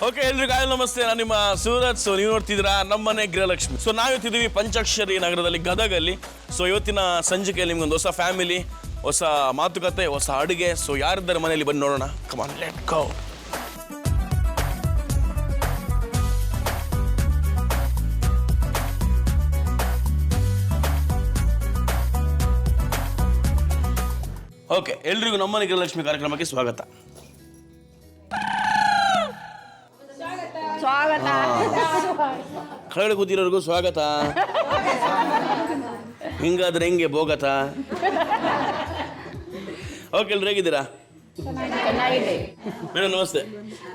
Okay, ಎಲ್ರಿಗೂ ನಮಸ್ತೆ. ನಾನು ನಿಮ್ಮ ಸೂರಜ್. ಸೊ ನೀವು ನೋಡ್ತಿದ್ದೀರಾ ನಮ್ಮನೆ ಗೃಹಲಕ್ಷ್ಮಿ. ಸೊ ನಾವಿತ್ತಿದ್ದೀವಿ ಪಂಚಾಕ್ಷರಿ ನಗರದಲ್ಲಿ, ಗದಗಲ್ಲಿ. ಸೊ ಇವತ್ತಿನ ಸಂಚಿಕೆಯಲ್ಲಿ ನಿಮ್ಗೊಂದು ಹೊಸ ಫ್ಯಾಮಿಲಿ, ಹೊಸ ಮಾತುಕತೆ, ಹೊಸ ಅಡುಗೆ. ಸೊ ಯಾರಿದ್ದಾರೆ ಮನೆಯಲ್ಲಿ ಬನ್ನಿ ನೋಡೋಣ. Come on, let go. Okay, ಎಲ್ರಿಗೂ ನಮ್ಮನೆ ಗೃಹಲಕ್ಷ್ಮಿ ಕಾರ್ಯಕ್ರಮಕ್ಕೆ ಸ್ವಾಗತ. ಕೆಳಗಡೆ ಕೂತಿರೋರ್ಗೂ ಸ್ವಾಗತ. ಹಿಂಗಾದ್ರೆ ಹೆಂಗೆ ಬೋಗತ? ಓಕೆ, ಎಲ್ರು ಹೇಗಿದ್ದೀರಾ? ಮೇಡಮ್ ನಮಸ್ತೆ.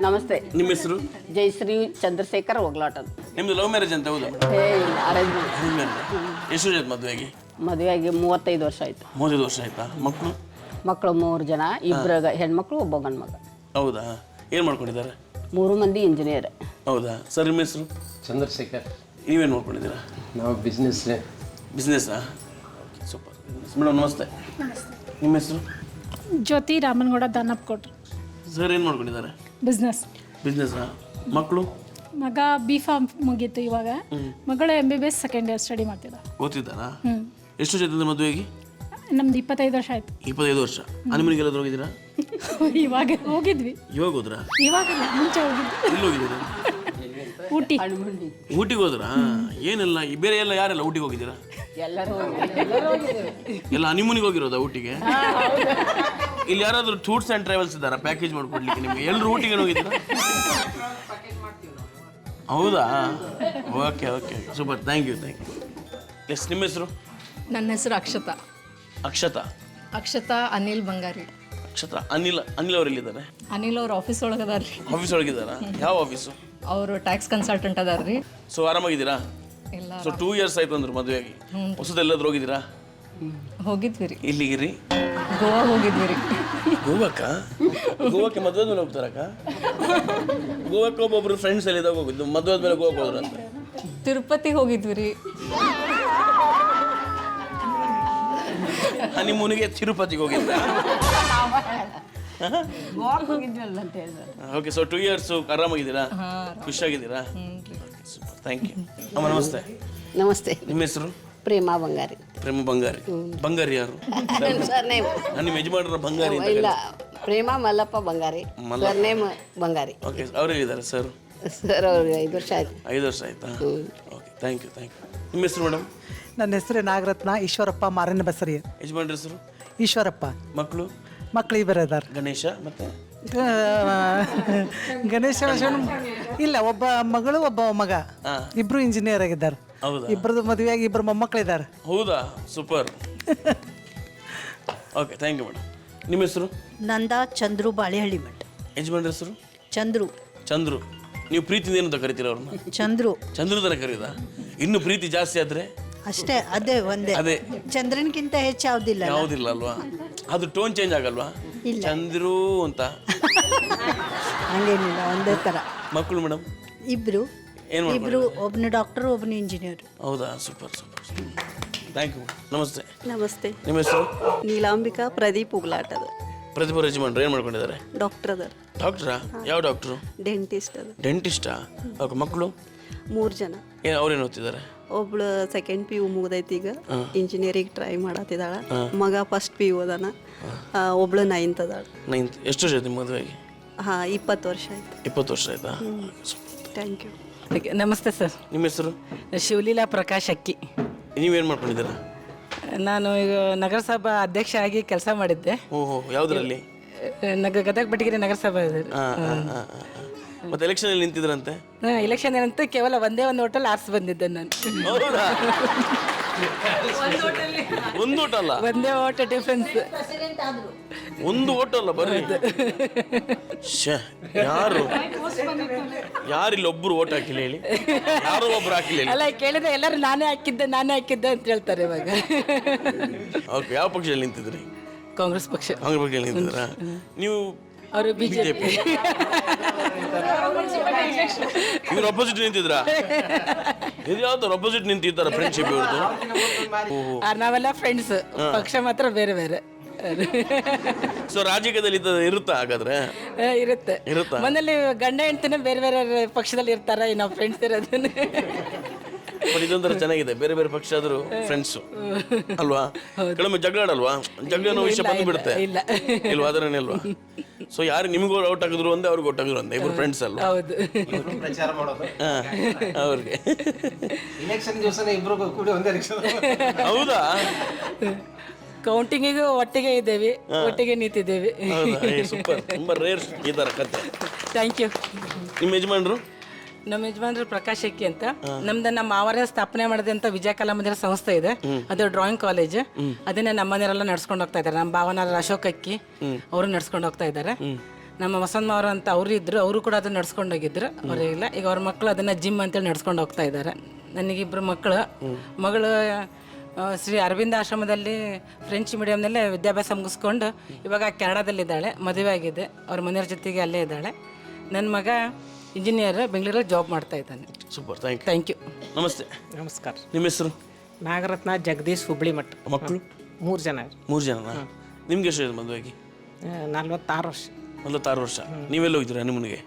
ನಮಸ್ತೆ. ನಿಮ್ಮ ಹೆಸರು? ಜಯಶ್ರೀ ಚಂದ್ರಶೇಖರ್ ಒಗ್ಲಾಟದ್. ನಿಮ್ದು ಲವ್ ಮ್ಯಾರೇಜ್ ಅಂತ ಹೌದಾ? ಎಷ್ಟು ವರ್ಷ ಆಯ್ತು ಮದುವೆಗೆ? ಮದುವೆಯಾಗಿ 35 ವರ್ಷ ಆಯ್ತು. 35 ವರ್ಷ ಆಯ್ತಾ? ಮಕ್ಕಳು 3 ಜನ, 2 ಹೆಣ್ಮಕ್ಳು, 1 ಗಂಡು ಮಗ. ಹೌದಾ? ಏನು ಮಾಡ್ಕೊಂಡಿದ್ದಾರೆ? 3 ಮಂದಿ ಇಂಜಿನಿಯರ್. ಹೌದಾ ಸರ್? ನಿಮ್ಮ ಹೆಸರು? ಚಂದ್ರಶೇಖರ್. ನೀವೇನು ಮಾಡ್ಕೊಂಡಿದ್ದೀರಾ? ನಾವು ಬಿಸ್ನೆಸ್ಸಾ? ಸೂಪರ್. ಮೇಡಮ್ ನಮಸ್ತೆ. ನಿಮ್ಮ ಹೆಸರು? ಜ್ಯೋತಿ ರಾಮನಗೌಡ ದಾನಪ್ಕೋಟ್. ಸರ್ ಏನು ಮಾಡ್ಕೊಂಡಿದ್ದಾರೆ? ಬಿಸ್ನೆಸ್ಸಾ? ಮಕ್ಕಳು? ಮಗ B.Pharm ಮುಗೀತು ಇವಾಗ. ಮಗಳು MBBS ಸೆಕೆಂಡ್ ಇಯರ್ ಸ್ಟಡಿ ಮಾಡ್ತಿದ್ದ. ಓದ್ತಿದ್ದಾರಾ? ಎಷ್ಟು ವರ್ಷ ಆಯ್ತಂದ್ರೆ ಮದುವೆಗೆ? ನಮ್ದು 25 ವರ್ಷ ಆಯ್ತು. 25 ವರ್ಷ. ಹನಿಮೂನಿಗೆಲ್ಲಾದ್ರೂ ಹೋಗಿದ್ದೀರಾ? ಇವಾಗ ಹೋಗಿದ್ವಿ. ಇವಾಗ ಹೋದ್ರಾ? ಇವಾಗಿಲ್ಲ, ಮುಂಚೆ ಹೋಗಿದ್ವಿ. ಎಲ್ಲಿ ಹೋಗಿದ್ದೀರಾ? ಊಟಿಗೆ ಹೋದ್ರಾ? ಏನೆಲ್ಲ ಬೇರೆ ಎಲ್ಲ ಯಾರೆಲ್ಲ ಊಟಿಗೆ ಹೋಗಿದ್ದೀರಾ? ಎಲ್ಲ ಹನಿಮೂನಿಗೆ ಹೋಗಿರೋದಾ ಊಟಿಗೆ? ಇಲ್ಲಿ ಯಾರಾದ್ರೂ ಟೂರ್ಸ್ ಆ್ಯಂಡ್ ಟ್ರಾವೆಲ್ಸ್ ಇದ್ದಾರಾ ಪ್ಯಾಕೇಜ್ ಮಾಡ್ಕೊಡ್ಲಿಕ್ಕೆ ನಿಮಗೆ? ಎಲ್ಲರೂ ಊಟಿಗೆ ಹೋಗಿದ್ದೀರಾ? ಹೌದಾ? Okay okay, super. Thank you. Yes, ನಿಮ್ಮ ಹೆಸರು? ನನ್ನ ಹೆಸರು ಅಕ್ಷತಾ. ಅಕ್ಷತಾ ಅನಿಲ್ ಬಂಗಾರಿ. ಅನಿಲ್ ಅವ್ರು ಎಲ್ಲಿದ್ದಾರೆ? ಅನಿಲ್ ಅವ್ರ ಆಫೀಸ್ ಒಳಗೆ ಅದಾರ್ರಿ. ಆಫೀಸ್ ಒಳಗಿದ್ದಾರಾ? ಯಾವ ಆಫೀಸು? ಅವರು ಟ್ಯಾಕ್ಸ್ ಕನ್ಸಲ್ಟೆಂಟ್ ಅದಾರ್ರಿ. ಸೊ ಆರಾಮಾಗಿದ್ದೀರಾ? ಇಲ್ಲ. ಸೊ 2 years ಆಯ್ತು ಅಂದ್ರೆ ಮದುವೆಯಾಗಿ. ಹೊಸದೆಲ್ಲಾದ್ರೂ ಹೋಗಿದ್ದೀರಾ? ಹೋಗಿದ್ವಿ ರೀ. ಇಲ್ಲಿಗಿರಿ? ಗೋವಾ ಹೋಗಿದ್ವಿ ರೀ. ಗೋವಾಕ್ಕೆ ಮದುವೆ ಮೇಲೆ ಹೋಗ್ತಾರಕ್ಕ? ಗೋವಾಕ್ಕೆ ಒಬ್ಬೊಬ್ರು ಫ್ರೆಂಡ್ಸ್ ಎಲ್ಲಿದಾಗ ಹೋಗಿದ್ದು, ಮದುವೆ ಮೇಲೆ ಗೋವಾಕ್ಕೆ ಹೋದ್ರು ಅಂತ. ತಿರುಪತಿಗೆ ಹೋಗಿದ್ವಿ ರೀ. ಹನಿಮೂನಿಗೆ ತಿರುಪತಿಗೆ ಹೋಗಿದ್ದ? ಓಕೆ, ಸೊ 2 years ಆರಾಮಾಗಿದ್ದೀರಾ? ಖುಷಿಯಾಗಿದ್ದೀರಾ? Super, thank you. ಅಮ್ಮ ನಮಸ್ತೆ. ನಮಸ್ತೆ. ನಿಮ್ಮ ಹೆಸರು? ಪ್ರೇಮ ಬಂಗಾರಿ. ಪ್ರೇಮ ಬಂಗಾರಿ. ಬಂಗಾರಿ ಯಾರು? ನಿಮ್ಮ ಯಜಮಾನರ ಬಂಗಾರಿ ಅಂತ? ಇಲ್ಲ, ಪ್ರೇಮ ಮಲ್ಲಪ್ಪ ಬಂಗಾರಿ, ಸರ್ನೇಮ್ ಬಂಗಾರಿ. Okay, ಅವರೆಲ್ಲಿದ್ದಾರೆ sir? ಸರ್ ಅವ್ರಿಗೆ 5 ವರ್ಷ ಆಯ್ತು. 5 ವರ್ಷ ಆಯ್ತಾ? Okay, thank you. ನಿಮ್ಮ ಹೆಸರು ಮೇಡಮ್? ನನ್ನ ಹೆಸರು ನಾಗರತ್ನ ಈಶ್ವರಪ್ಪ ಮಾರನ ಬಸರಿ. ಯಜಮಾನ್ರ ಹೆಸರು? ಈಶ್ವರಪ್ಪ. ಮಕ್ಕಳು? ಇಬ್ಬರು ಅದಾರ. ಗಣೇಶ ಮತ್ತೆ ಗಣೇಶ ಇಲ್ಲ, ಒಬ್ಬ ಮಗಳು ಒಬ್ಬ ಮಗ, ಇಬ್ರು ಇಂಜಿನಿಯರ್ ಆಗಿದ್ದಾರೆ. ಇಬ್ಬರದು ಮದುವೆಯಾಗಿ 2 ಮೊಮ್ಮಕ್ಕಳಿದ್ದಾರೆ. ಹೌದಾ? Super. Okay, thank you madam. ನಿಮ್ಮ ಹೆಸರು? ನಂದಾ ಚಂದ್ರು ಬಾಳೆಹಳ್ಳಿ ಮಠ. ಯಜಮಾನ್ರ ಹೆಸರು? ಚಂದ್ರು. ನೀವು ಪ್ರೀತಿ ಏನಂತ ಕರಿತೀರ ಅವ್ರನ್ನ? ಚಂದ್ರು ತರ ಕರೀದಾ? ಇನ್ನು ಪ್ರೀತಿ ಜಾಸ್ತಿ ಆದ್ರೆ ಅಷ್ಟೇ, ಅದೇ ಚಂದ್ರನ್ಗಿಂತ ಹೆಚ್ಚು ಯಾವುದಿಲ್ಲ ಅಲ್ವಾ? ಅದು ಟೋನ್ ಚೇಂಜ್ ಆಗಲ್ವಾ? ಚಂದ್ರು ಅಂತ ಹಂಗೇನಿಲ್ಲ, ಒಂದೇ ತರ. ಮಕ್ಕಳು ಮೇಡಮ್? ಇಬ್ರು. ಒಬ್ನು ಡಾಕ್ಟರ್, ಒಬ್ನು ಇಂಜಿನಿಯರ್. ಹೌದಾ? ಸೂಪರ್. Thank you. ನಮಸ್ತೆ. ನಿಮ್ಮ ಹೆಸರು? ನೀಲಾಂಬಿಕಾ ಪ್ರದೀಪ್ ಉಗ್ಲಾಟದ. ಪ್ರತಿಭಾ ಯಜಮಾನ್ರು ಏನು ಮಾಡ್ಕೊಂಡಿದ್ದಾರೆ? ಡಾಕ್ಟ್ರಾ? ಯಾವ ಡಾಕ್ಟ್ರು? ಡೆಂಟಿಸ್ಟಾ? ಓಕೆ. ಮಕ್ಕಳು? 3 ಜನ. ಅವ್ರೇನು ಓದ್ತಿದ್ದಾರೆ? ಒಬ್ಳು ಸೆಕೆಂಡ್ PU ಮುಗ್ದೈತಿ, ಈಗ ಇಂಜಿನಿಯರಿಂಗ್ ಟ್ರೈ ಮಾಡತ್ತಿದ್ದಾಳ. ಮಗ ಫಸ್ಟ್ PU ಅದಾನ. ಒಬ್ಳು 9th ಅದಾಳ. 9th. ಎಷ್ಟು ವರ್ಷ ಆಯ್ತು ಮದುವೆಗೆ? 20 ವರ್ಷ ಆಯ್ತು. 20 ವರ್ಷ ಆಯ್ತಾ? Thank you. ನಮಸ್ತೆ ಸರ್. ನಿಮ್ಮ ಹೆಸರು? ಶಿವಲೀಲಾ ಪ್ರಕಾಶ್ ಅಕ್ಕಿ. ನೀವೇನು ಮಾಡ್ಕೊಂಡಿದ್ದೀರಾ? ನಾನು ಈಗ ನಗರಸಭಾ ಅಧ್ಯಕ್ಷ ಆಗಿ ಕೆಲಸ ಮಾಡಿದ್ದೆ. ಓಹೋ, ಯಾವುದರಲ್ಲಿ? ಗದಗ ಬಟಗಿರಿ ನಗರಸಭಾ. ಮತ್ತೆ ಎಲೆಕ್ಷನ್ ಅಲ್ಲಿ ನಿಂತಿದ್ರಂತೆ? ಎಲೆಕ್ಷನ್ ಏನಂತ ಕೇವಲ ಒಂದೇ ಒಂದು ಹೋಟೆಲ್ ಆರ್ಸ್ ಬಂದಿದ್ದೆ ನಾನು. ಒಂದು ಓಟ್ ಅಲ್ಲ, ಒಂದೇ ಓಟ್ ಡಿಫ್ರೆನ್ಸ್. ಒಂದು ಓಟ್ ಅಲ್ಲ, ಬರ್ರಿ. ಯಾರಿಲ್ಲ ಒಬ್ರು ಓಟ್ ಹಾಕಿಲ್ಲ ಹೇಳಿ? ಯಾರೋ ಒಬ್ರು ಹಾಕಿಲ್ಲ ಅಲ್ಲ, ಕೇಳಿದ್ರೆ ಎಲ್ಲರೂ ನಾನೇ ಹಾಕಿದ್ದೆ ಅಂತ ಹೇಳ್ತಾರೆ ಇವಾಗ. ಓಕೆ, ಯಾವ ಪಕ್ಷದಲ್ಲಿ ನಿಂತಿದ್ರಿ? ಕಾಂಗ್ರೆಸ್ ಪಕ್ಷದಲ್ಲಿ ನಿಂತಿದ್ರಾ ನೀವು? ಅವರು ಬಿಜೆಪಿ. ಇವ್ರು ಅಪೋಸಿಟ್ ನಿಂತಿದ್ರಾ? ಇದು ಯಾವ್ದಾರು ಅಪೋಸಿಟ್ ನಿಂತಿದ್ದಾರ ಫ್ರೆಂಡ್ಶಿಪ್ ಇವ್ರದ್ದು? ನಾವೆಲ್ಲ ಫ್ರೆಂಡ್ಸ್, ಪಕ್ಷ ಮಾತ್ರ ಬೇರೆ ಬೇರೆ. ಸೊ ರಾಜಕೀಯದಲ್ಲಿ ಇರುತ್ತಾ ಹಾಗಾದ್ರೆ? ಇರುತ್ತೆ. ಮನೇಲಿ ಗಂಡ ಹೆಂಡ್ತಿನೇ ಬೇರೆ ಬೇರೆ ಪಕ್ಷದಲ್ಲಿ ಇರ್ತಾರೆ, ನಾವು ಫ್ರೆಂಡ್ಸ್ ಇರೋದು. ಬಟ್ ಇದೊಂಥರ ಚೆನ್ನಾಗಿದೆ, ಬೇರೆ ಬೇರೆ ಪಕ್ಷ ಆದರೂ ಫ್ರೆಂಡ್ಸು ಅಲ್ವಾ? ಕೆಲವೊಮ್ಮೆ ಜಗಳ ಆಡಲ್ವಾ? ಜಗಳ ವಿಷಯ ಬಂದು ಬಿಡುತ್ತೆ ಇಲ್ವಾ? ಅದರನ್ನೆಲ್ವಾ? ಸೊ ಯಾರು ನಿಮಗೂ ಔಟ್ ಆಗಿದ್ರು ಒಂದೇ, ಅವ್ರಿಗೆ ಔಟ್ ಆಗಿದ್ರು ಒಂದೇ, ಇಬ್ಬರು ಫ್ರೆಂಡ್ಸ್ ಅಲ್ವಾ? ಹೌದು. ಪ್ರಚಾರ ಮಾಡೋದು ಅವ್ರಿಗೆ ಇಲೆಕ್ಷನ್ ದಿವಸನೇ ಇಬ್ರು ಕೂಡಿ ಒಂದೇ ರಿಕ್ಷಾ. ಹೌದಾ? ಕೌಂಟಿಂಗಿಗೂ ಒಟ್ಟಿಗೆ ಇದ್ದೇವೆ, ಒಟ್ಟಿಗೆ ನಿಂತಿದ್ದೇವೆ. ಸೂಪರ್, ತುಂಬಾ ರೇರ್ ಈ ತರ ಕತೆ. Thank you. ನಿಮ್ಮ ಯಜಮಾನ್ರು? ನಮ್ಮ ಯಜಮಾನ್ರು ಪ್ರಕಾಶ್ ಎಕ್ಕಿ ಅಂತ. ನಮ್ದು ನಮ್ಮ ಮಾವರೇ ಸ್ಥಾಪನೆ ಮಾಡಿದಂಥ ವಿಜಯ ಕಲಾ ಮಂದಿರ ಸಂಸ್ಥೆ ಇದೆ, ಅದು ಡ್ರಾಯಿಂಗ್ ಕಾಲೇಜ್. ಅದನ್ನೇ ನಮ್ಮ ಮನೆಯವರೆಲ್ಲ ನಡ್ಸ್ಕೊಂಡು ಹೋಗ್ತಾ ಇದ್ದಾರೆ. ನಮ್ಮ ಭಾವನಾರ ಅಶೋಕ್ ಅಕ್ಕಿ ಅವರು ನಡ್ಸ್ಕೊಂಡು ಹೋಗ್ತಾ ಇದ್ದಾರೆ. ನಮ್ಮ ವಸಂತ ಮಾವರು ಅಂತ ಅವರು ಇದ್ರು, ಅವರು ಕೂಡ ಅದನ್ನ ನಡ್ಸ್ಕೊಂಡು ಹೋಗಿದ್ರು. ಅವರಿಲ್ಲ, ಈಗ ಅವ್ರ ಮಕ್ಕಳು ಅದನ್ನ ಜಿಮ್ ಅಂತೇಳಿ ನಡ್ಸ್ಕೊಂಡು ಹೋಗ್ತಾ ಇದ್ದಾರೆ. ನನಗಿಬ್ಬರು ಮಕ್ಕಳು. ಮಗಳು ಶ್ರೀ ಅರವಿಂದ ಆಶ್ರಮದಲ್ಲಿ ಫ್ರೆಂಚ್ ಮೀಡಿಯಮ್ನಲ್ಲೇ ವಿದ್ಯಾಭ್ಯಾಸ ಮುಗಿಸ್ಕೊಂಡು ಇವಾಗ ಕೆನಡಾದಲ್ಲಿದ್ದಾಳೆ, ಮದುವೆ ಆಗಿದೆ, ಅವ್ರ ಮನೆಯವ್ರ ಜೊತೆಗೆ ಅಲ್ಲೇ ಇದ್ದಾಳೆ. ನನ್ನ ಮಗ ಇಂಜಿನಿಯರ್, ಬೆಂಗಳೂರಲ್ಲಿ ಜಾಬ್ ಮಾಡ್ತಾ ಇದ್ದಾನೆ. Super, thank you. ನಮಸ್ತೆ. ನಮಸ್ಕಾರ. ನಿಮ್ಮ ಹೆಸರು? ನಾಗರತ್ನ ಜಗದೀಶ್ ಹುಬ್ಳಿ ಮಠ. ಮಕ್ಕಳು? 3 ಜನ. 3 ಜನ. ನಿಮ್ಗೆ ಎಷ್ಟು ಮದುವೆಗೆ? 46 ವರ್ಷ. 46 ವರ್ಷ. ನೀವೆಲ್ಲ ಹೋಗಿದ್ದೀರಾ ಹನುಮನಿಗೆ?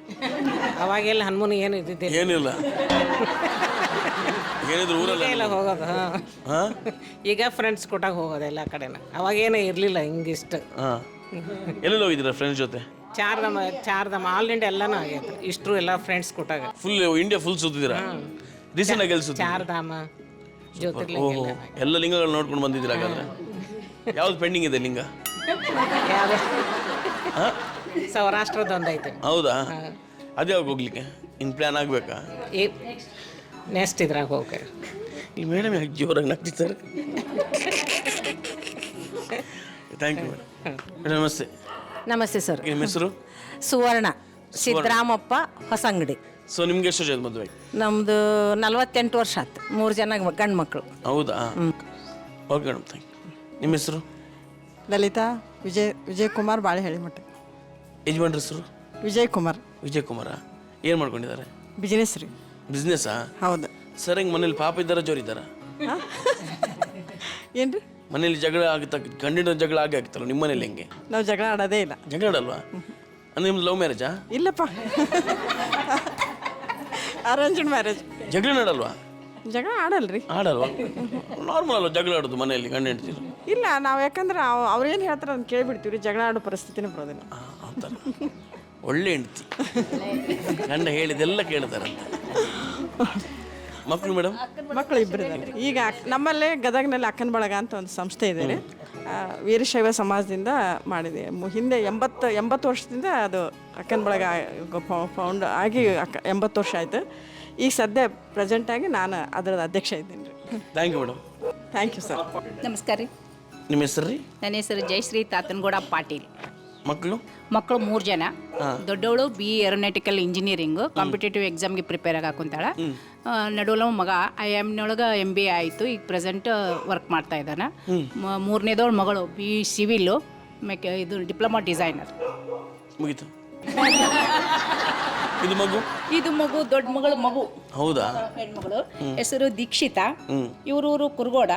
ಅವಾಗೆಲ್ಲ ಹನುಮನ್ ಏನು ಇದ್ದಿದ್ದಿಲ್ಲ, ಏನಿಲ್ಲ, ಏನಿದ್ರು ಊರಲ್ಲ ಎಲ್ಲ ಹೋಗೋದು. ಈಗ ಫ್ರೆಂಡ್ಸ್ ಕೊಟ್ಟಾಗ ಹೋಗೋದು ಎಲ್ಲ ಕಡೆನ. ಅವಾಗೇನು ಇರಲಿಲ್ಲ ಹಿಂಗಿಷ್ಟು. ಎಲ್ಲೆಲ್ಲ ಹೋಗಿದ್ದೀರಾ ಫ್ರೆಂಡ್ಸ್ ಜೊತೆ? ಚಾರ್ಧಾಮ ಆಲ್ ಇಂಡಿಯಾ ಎಲ್ಲನೂ ಆಗೈತೆ. ಇಷ್ಟರು ಎಲ್ಲ ಫ್ರೆಂಡ್ಸ್ ಕೊಟ್ಟಾಗ ಫುಲ್ ಇಂಡಿಯಾ ಫುಲ್ ಸುತ್ತಿದ್ದೀರಾ? ರೀಸೆಂಟ್ ಆಗಿ ಎಲ್ಲಿ ಸುತ್ತಿ? ಚಾರ್ಧಾಮ, ಜ್ಯೋತಿರ್ಲಿಂಗ. ಓಹೋ, ಎಲ್ಲ ಲಿಂಗಗಳು ನೋಡ್ಕೊಂಡು ಬಂದಿದ್ದೀರಾ ಹಾಗಾದ್ರೆ? ಯಾವ್ದು ಪೆಂಡಿಂಗ್ ಇದೆ ಲಿಂಗ? ಸೌರಾಷ್ಟ್ರದ ಒಂದೈತೆ. ಹೌದಾ? ಅದ್ಯಾವಾಗ ಹೋಗ್ಲಿಕ್ಕೆ ಇನ್ನು ಪ್ಲ್ಯಾನ್ ಆಗಬೇಕಾ? ನೆಕ್ಸ್ಟ್ ಇದ್ರಾಗ ಹೋಗಿ. ಈ ಮೇಡಮ್ ಯಾಕೆ ಜೋರಾಗಿ ನಗ್ತಿದ್ದಾರೆ? Thank you madam. ನಮಸ್ತೆ. ನಮಸ್ತೆ ಸರ್. ನಿಮ್ಮ ಹೆಸರು? ಸುವರ್ಣ ಸಿದ್ದರಾಮಪ್ಪ ಹೊಸಂಗಡಿ. ಸೊ ನಿಮ್ಗೆ ಎಷ್ಟು ವರ್ಷ ಮದುವೆ? ನಮ್ಮದು 48 ವರ್ಷ ಆಯ್ತು. 3 ಜನ ಗಂಡು ಮಕ್ಕಳು. ಹೌದಾ? Okay madam, thank you. ನಿಮ್ಮ ಹೆಸರು? ಲಲಿತಾ ವಿಜಯ್ ಕುಮಾರ್ ಬಾಳೆಹಳ್ಳಿ ಮಠ. ಯಜಮಾನ್ರ ಹೆಸರು? ವಿಜಯ್ ಕುಮಾರ್. ವಿಜಯ್ ಕುಮಾರ. ಏನು ಮಾಡ್ಕೊಂಡಿದ್ದಾರೆ? ಬಿಸ್ನೆಸ್ ರೀ. ಬಿಸ್ನೆಸ್ಸಾ? ಹೌದು. ಸರ್, ಹೆಂಗೆ ಮನೇಲಿ ಪಾಪ ಇದ್ದಾರ ಜೋರಿದ್ದಾರ? ಏನು ರೀ? ಮನೇಲಿ ಜಗಳ ಆಗುತ್ತಾ? ಗಂಡಿನ ಜಗಳ ಆಗೇ ಆಗ್ತಲ್ಲ ನಿಮ್ಮ ಮನೇಲಿ? ಹೆಂಗೆ? ನಾವು ಜಗಳ ಆಡೋದೇ ಇಲ್ಲ. ಜಗಳ ಆಡಲ್ವಾ? ಅಂದ್ರೆ ನಿಮ್ದು ಲವ್ ಮ್ಯಾರೇಜಾ? ಇಲ್ಲಪ್ಪ, ಅರೇಂಜ್ಡ್ ಮ್ಯಾರೇಜ್. ಜಗಳ ಆಡಲ್ವಾ? ಜಗಳ ಆಡಲ್ರಿ. ಆಡಲ್ವಾ? ನಾರ್ಮಲ್ ಅಲ್ವಾ ಜಗಳ ಆಡೋದು ಮನೆಯಲ್ಲಿ ಗಂಡ ಹೆಂಡ್ತಿರು? ಇಲ್ಲ, ನಾವು ಯಾಕಂದ್ರೆ ಅವ್ರೇನು ಹೇಳ್ತಾರೆ ಅದನ್ನ ಕೇಳಿಬಿಡ್ತೀವಿ ರೀ. ಜಗಳ ಆಡೋ ಪರಿಸ್ಥಿತಿನೇ ಬರೋದಿಲ್ಲ. ಆ ಥರ ಒಳ್ಳೆ ಹೆಂಡ್ತಿ, ಗಂಡ ಹೇಳಿದೆಲ್ಲ ಕೇಳ್ತಾರಂತೆ. ಮಕ್ಕಳು ಮೇಡಮ್? ಮಕ್ಕಳು 2 ಇದ್ದಾರೆ. ಈಗ ನಮ್ಮಲ್ಲೇ ಗದಗ್ನಲ್ಲಿ ಅಕ್ಕನ ಬಳಗ ಅಂತ ಒಂದು ಸಂಸ್ಥೆ ಇದೆ ರೀ. ವೀರಶೈವ ಸಮಾಜದಿಂದ ಮಾಡಿದೆ. ಹಿಂದೆ 80 ವರ್ಷದಿಂದ ಅದು ಅಕ್ಕನ ಬಳಗ ಫೌಂಡ್ ಆಗಿ 80 ವರ್ಷ ಆಯಿತು. ಈಗ ಸದ್ಯ ಪ್ರೆಸೆಂಟಾಗಿ ನಾನು ಅದರ ಅಧ್ಯಕ್ಷ ಇದ್ದೀನಿ ರೀ. Thank you madam. Thank you sir. ನಮಸ್ಕಾರ ರೀ. ನಿಮ್ಮ ಹೆಸರು ರೀ? ನನ್ನ ಹೆಸರು ಜಯಶ್ರೀ ತಾತನಗೌಡ ಪಾಟೀಲ್. ಮಕ್ಕಳು? ಮಕ್ಕಳು 3 ಜನ. ದೊಡ್ಡವಳು BE ಏರೋನಾಟಿಕಲ್ ಇಂಜಿನಿಯರಿಂಗು, ಕಾಂಪಿಟೇಟಿವ್ ಎಕ್ಸಾಮ್ಗೆ ಪ್ರಿಪೇರ್ ಆಗಾಕೊಂತಾಳ. ನಡುವಲ್ಲ ಮಗ IIM MBA ಆಯಿತು, ಈಗ ಪ್ರೆಸೆಂಟ್ ವರ್ಕ್ ಮಾಡ್ತಾ ಇದ್ದಾನೆ. 3ನೇದವಳು ಮಗಳು BE ಸಿವಿಲ್ಲು, ಇದು ಡಿಪ್ಲೊಮಾ ಡಿಸೈನರ್. ಮುಗೀತು. ಇದು ಮಗು ದೊಡ್ಡ ಮಗಳು. ಹೌದಾ? ಹೆಣ್ಮಗಳು. ಹೆಸರು ದೀಕ್ಷಿತಾ. ಇವ್ರೂರು ಕುರುಗೋಡ.